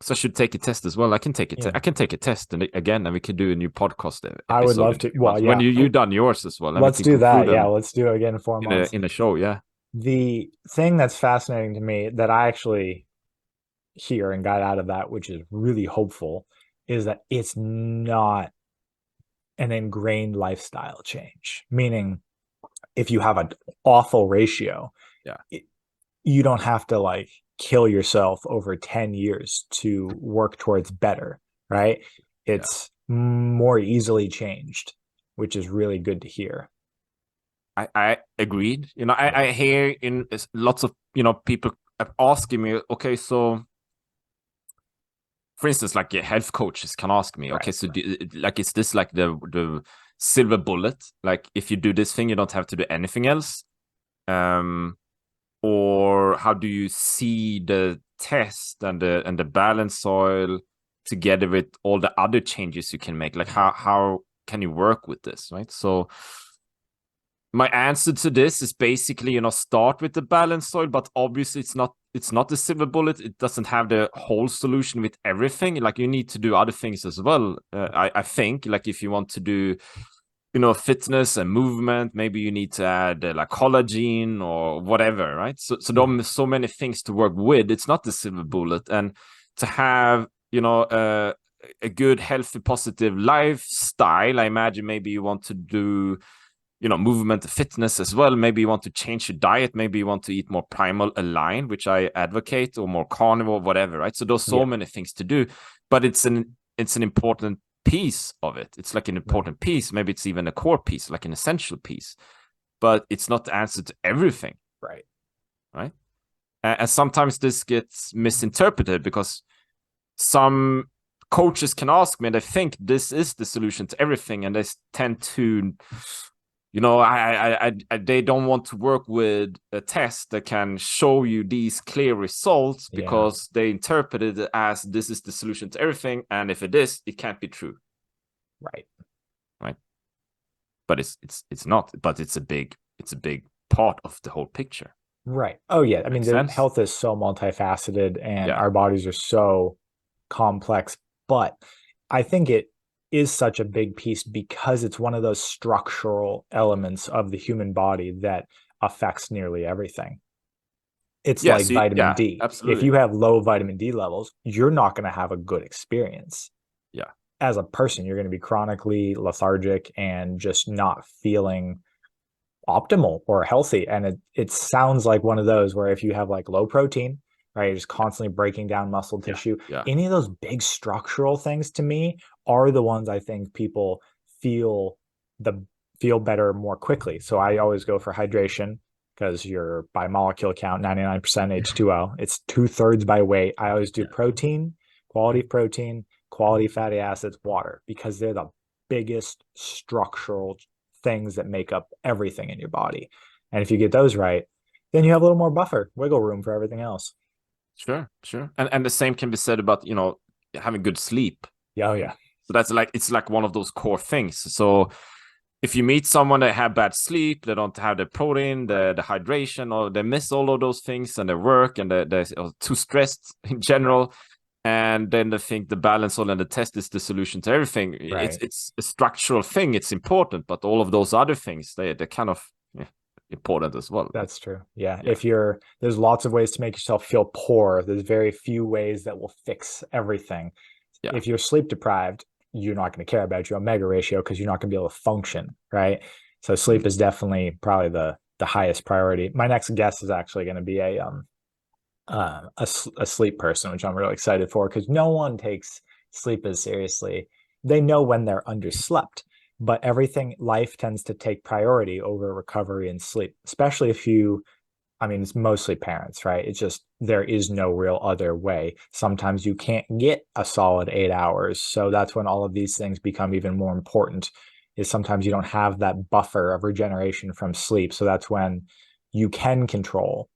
So I should take a test as well. I can take a Yeah. I can take a test and again, and we can do a new podcast I would episode love in a to. few Well, months when yeah. you done yours as well, and we Let's can do go through that. Yeah. them Let's do it again in 4 months. in a show. Yeah, The thing that's fascinating to me that I actually hear and got out of that, which is really hopeful, is that it's not an ingrained lifestyle change. Meaning, if you have an awful ratio, yeah, you don't have to like kill yourself over 10 years to work towards better, right? yeah. It's more easily changed, which is really good to hear. I agreed. Yeah. I hear in lots of people asking me, okay, so for instance, like health coaches can ask me, okay, Right. so like is this like the silver bullet? Like if you do this thing, you don't have to do anything else. Or how do you see the test and the balance soil together with all the other changes you can make? Like how can you work with this, right? So my answer to this is basically, start with the balance soil, but obviously it's not the silver bullet. It doesn't have the whole solution with everything. Like you need to do other things as well. I think like if you want to do fitness and movement, maybe you need to add like collagen or whatever, right? So there Yeah. are so many things to work with. It's not the silver bullet. And to have a good, healthy, positive lifestyle, I imagine maybe you want to do movement, fitness as well. Maybe you want to change your diet. Maybe you want to eat more primal aligned, which I advocate, or more carnivore, whatever, right? So there's so Yeah. many things to do, but it's an important piece of it. It's like an Right. important piece. Maybe it's even a core piece, like an essential piece, but it's not the answer to everything, Right. right? And sometimes this gets misinterpreted because some coaches can ask me and they think this is the solution to everything, and they tend to they don't want to work with a test that can show you these clear results Yeah. because they interpret it as this is the solution to everything, and if it is, it can't be true, Right. right? but it's not. But it's a big part of the whole picture. Right. Oh yeah. I mean, Makes the sense. health is so multifaceted and Yeah. our bodies are so complex, but I think it is such a big piece because it's one of those structural elements of the human body that affects nearly everything. It's Yeah. like See. vitamin Yeah. D. If Absolutely. you have low vitamin D levels, you're not going to have a good experience. Yeah. As a person, you're going to be chronically lethargic and just not feeling optimal or healthy. And it sounds like one of those where if you have like low protein, right, you're just constantly breaking down muscle Yeah. tissue. Yeah. Any of those big structural things to me are the ones I think people feel the feel better more quickly. So I always go for hydration because your by molecule count 99% H2O. It's 2/3 by weight. I always do Yeah. protein, quality fatty acids, water because they're the biggest structural things that make up everything in your body. And if you get those right, then you have a little more buffer, wiggle room for everything else. Sure. Sure. And the same can be said about having good sleep. Yeah, oh yeah. So that's like it's like one of those core things. So if you meet someone that have bad sleep, they don't have the protein, the hydration, or they miss all of those things and their work and they're too stressed in general. And then they think the balance oil and the test is the solution to everything. Right. It's a structural thing. It's important, but all of those other things, they're kind of important as well. That's true. Yeah. Yeah. If you're, there's lots of ways to make yourself feel poor. There's very few ways that will fix everything. Yeah. If you're sleep deprived, you're not going to care about your omega ratio because you're not going to be able to function. Right. So sleep is definitely probably the highest priority. My next guest is actually going to be a sleep person, which I'm really excited for because no one takes sleep as seriously. They know when they're underslept, but everything life tends to take priority over recovery and sleep, especially if you, I mean, it's mostly parents, right? It's just there is no real other way. Sometimes you can't get a solid 8 hours. So that's when all of these things become even more important, is sometimes you don't have that buffer of regeneration from sleep. So that's when you can control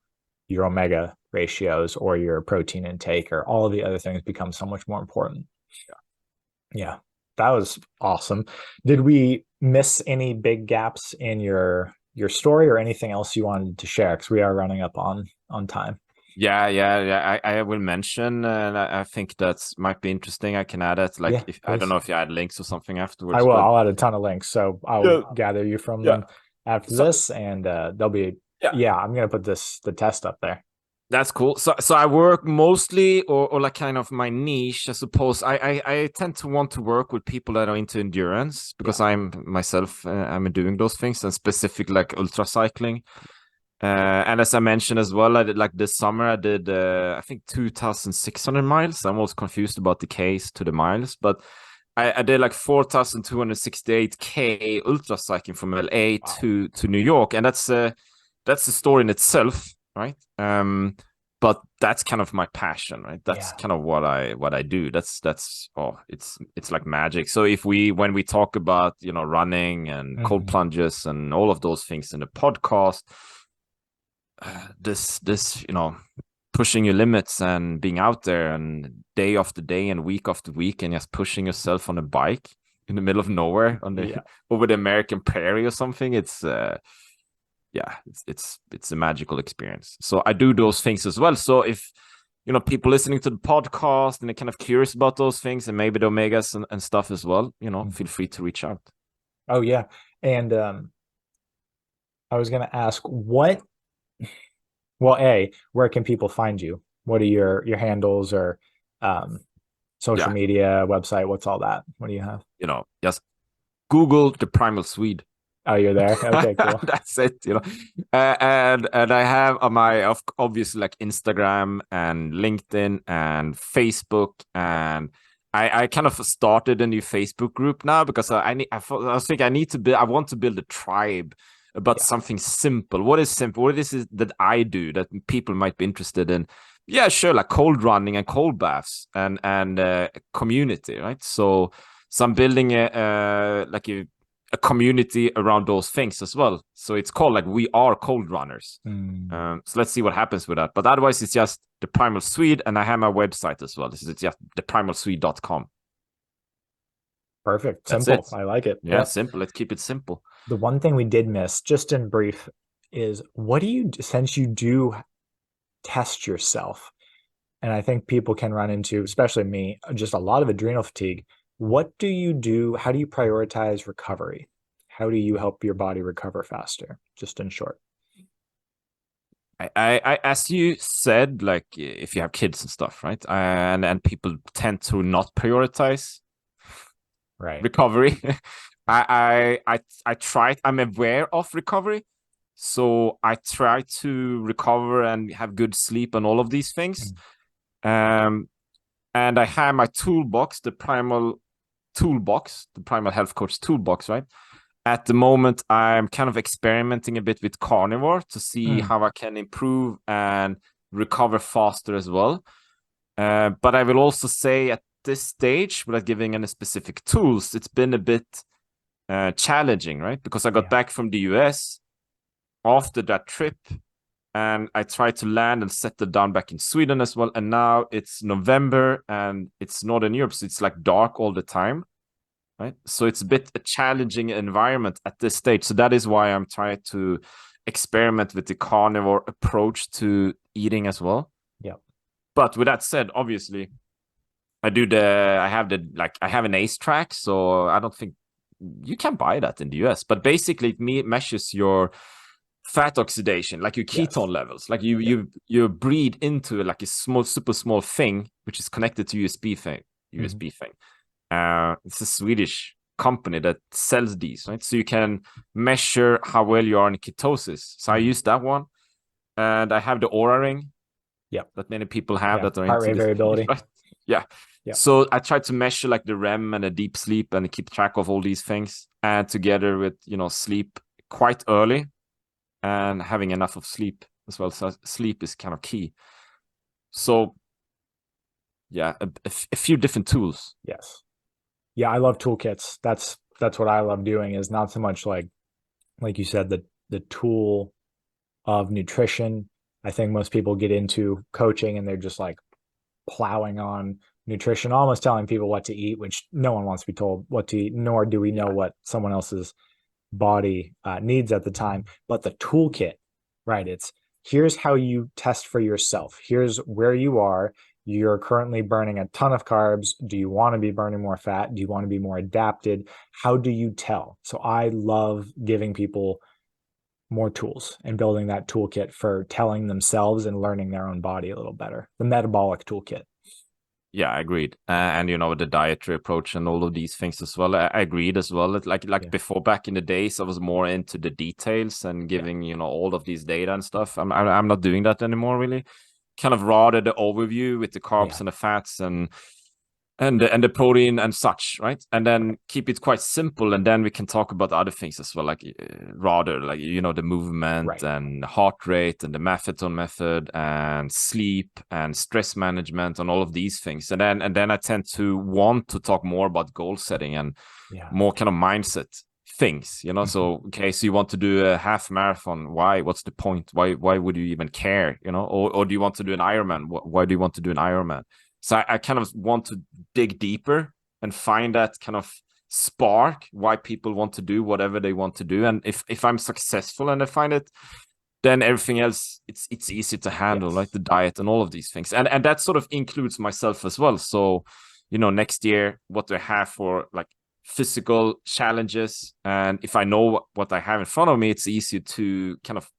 your omega ratios or your protein intake or all of the other things become so much more important. Yeah, that was awesome. Did we miss any big gaps in your story or anything else you wanted to share? Because we are running up on time. Yeah. I will mention, and I think that might be interesting. I can add it. Like, Yeah, if I don't please. know if you add links or something I afterwards, will. but I'll add a ton of links, so I'll yeah, gather you from yeah. them after So this, and they'll be. yeah, Yeah, I'm gonna put the test up there. that's cool. So I work mostly, or like kind of my niche, I suppose. I tend to want to work with people that are into endurance Yeah, because I'm myself, I'm doing those things, and specific like ultra cycling. And as I mentioned as well, I did like this summer, I did I think 2,600 miles. I'm almost confused about the Ks to the miles, but I did like 4,268 K ultra cycling from LA wow. to New York, and that's a story in itself, right? But that's kind of my passion, right? That's Yeah. kind of what I do. That's it's like magic. So if when we talk about running and cold Hmm. plunges and all of those things in the podcast, this pushing your limits and being out there and day after day and week after week and just pushing yourself on a bike in the middle of nowhere on the Yeah. over the American prairie or something, it's yeah, it's a magical experience. So I do those things as well. So if people listening to the podcast and they're kind of curious about those things and maybe the omegas and stuff as well, feel Mhm. free to reach out. Oh yeah. And I was gonna ask well, where can people find you? What are your handles or um social Yeah, media, website? What's all that? What do you have? just Google the Primal Swede. Oh, you're there. Okay, cool. That's it. And I have on my obviously like Instagram and LinkedIn and Facebook, and I kind of started a new Facebook group now because I think I need to build. I want to build a tribe about Yeah. something simple. What is simple? What is it that I do that people might be interested in? Yeah, sure, like cold running and cold baths and community, right? So I'm building a community around those things as well. So it's called like We Are Cold Runners. Mm. So let's see what happens with that. But otherwise, it's just the Primal Swede, and I have my website as well. This is just theprimalswede.com. Perfect. That's Simple. it. I like it. Yeah, Yep. simple. Let's keep it simple. The one thing we did miss, just in brief, is what do you, since you do test yourself, and I think people can run into, especially me, just a lot of adrenal fatigue. What do you do? How do you prioritize recovery? How do you help your body recover faster? Just in short. As you said, like if you have kids and stuff, right? And people tend to not prioritize Right. recovery. I try. I'm aware of recovery, so I try to recover and have good sleep and all of these things. Um, and I have my toolbox, the Primal toolbox, the Primal Health Coach toolbox, right? At the moment, I'm kind of experimenting a bit with carnivore to see Mm. how I can improve and recover faster as well. But I will also say at this stage, without giving any specific tools, it's been a bit challenging, right? Because I got Yeah. back from the US after that trip and I tried to land and settle down back in Sweden as well. And now it's November and it's Northern Europe, so it's like dark all the time, right? So it's a bit a challenging environment at this stage. So that is why I'm trying to experiment with the carnivore approach to eating as well. Yep. But with that said, obviously, I have an ACE track, so I don't think you can buy that in the US. But basically, it measures your fat oxidation, like your Yes. ketone levels. Like Yep. you breathe into like a small, super small thing, which is connected to USB thing. Mhm. USB thing. It's a Swedish company that sells these, right? So you can measure how well you are in ketosis. So I Mhm. use that one, and I have the Aura Ring Yep. that many people have Yeah. that are Heart into rate this, variability. right? Yeah. Yep. So I try to measure like the REM and the deep sleep and keep track of all these things, and together with sleep quite early and having enough of sleep as well. So sleep is kind of key. So yeah, a few different tools. Yes. Yeah, I love toolkits. That's what I love doing, is not so much like you said, the tool of nutrition. I think most people get into coaching and they're just like plowing on nutrition, almost telling people what to eat, which no one wants to be told what to eat, nor do we know Yeah. what someone else's body needs at the time. But the toolkit, right? It's here's how you test for yourself. Here's where you are. You're currently burning a ton of carbs. Do you want to be burning more fat? Do you want to be more adapted? How do you tell? So I love giving people more tools and building that toolkit for telling themselves and learning their own body a little better. The metabolic toolkit. Yeah, I agreed. And the dietary approach and all of these things as well. I agreed as well. Like Yeah. before, back in the days, I was more into the details and Yeah. giving all of these data and stuff. I'm not doing that anymore, really. Kind of rather the overview with the carbs Yeah. and the fats and the protein and such, right? And then Right. keep it quite simple, and then we can talk about other things as well, like rather like the movement Right. and heart rate and the methadone method and sleep and stress management and all of these things. And then I tend to want to talk more about goal setting and Yeah. more kind of mindset things. Mhm. So okay, so you want to do a half marathon? Why? What's the point? Why would you even care? Or do you want to do an Ironman? Why do you want to do an Ironman? So I kind of want to dig deeper and find that kind of spark why people want to do whatever they want to do. And if I'm successful and I find it, then everything else it's easy to handle, like Yes. the diet and all of these things. And that sort of includes myself as well. So, next year, what do I have for like physical challenges? And if I know what I have in front of me, it's easier to kind of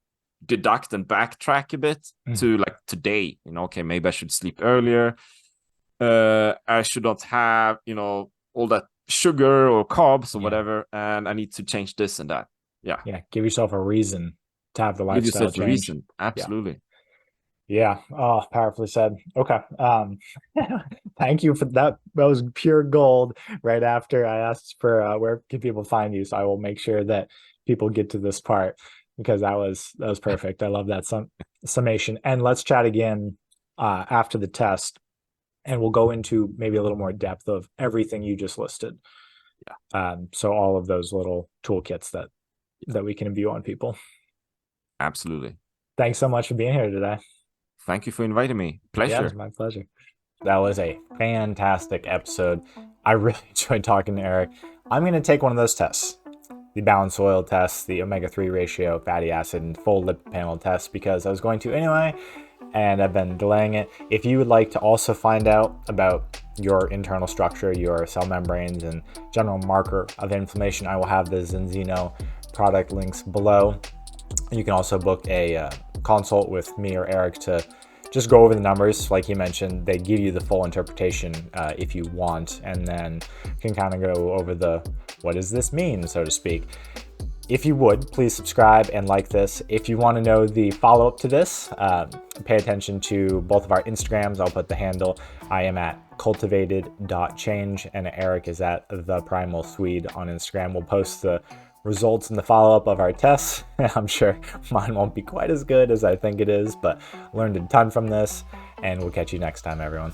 deduct and backtrack a bit Mhm. to like today, okay, maybe I should sleep earlier. I should not have, all that sugar or carbs or Yeah. whatever, and I need to change this and that. Yeah, Yeah. Give yourself a reason to have the give lifestyle yourself a change. reason. Yeah. Absolutely. Yeah. Oh, powerfully said. Okay. Thank you for that. That was pure gold right after I asked for where can people find you. So I will make sure that people get to this part because that was perfect. I love that summation. And let's chat again after the test and we'll go into maybe a little more depth of everything you just listed. Yeah, So all of those little toolkits that we can view on people. absolutely. Thanks so much for being here today. Thank you for inviting me. Yeah, it was Pleasure. my pleasure. That was a fantastic episode. I really enjoyed talking to Erik. I'm going to take one of those tests, the balance oil test, the omega-3 ratio, fatty acid, and full lipid panel test, because I was going to anyway, and I've been delaying it. If you would like to also find out about your internal structure, your cell membranes, and general marker of inflammation, I will have the Zinzino product links below. You can also book a consult with me or Erik to just go over the numbers. Like he mentioned, they give you the full interpretation if you want, and then can kind of go over the what does this mean, so to speak. If you would, please subscribe and like this. If you want to know the follow-up to this, pay attention to both of our Instagrams. I'll put the handle. I am at cultivated.change, and Erik is at the Primal Swede on Instagram. We'll post the results and the follow-up of our tests. I'm sure mine won't be quite as good as I think it is, but learned a ton from this, and we'll catch you next time, everyone.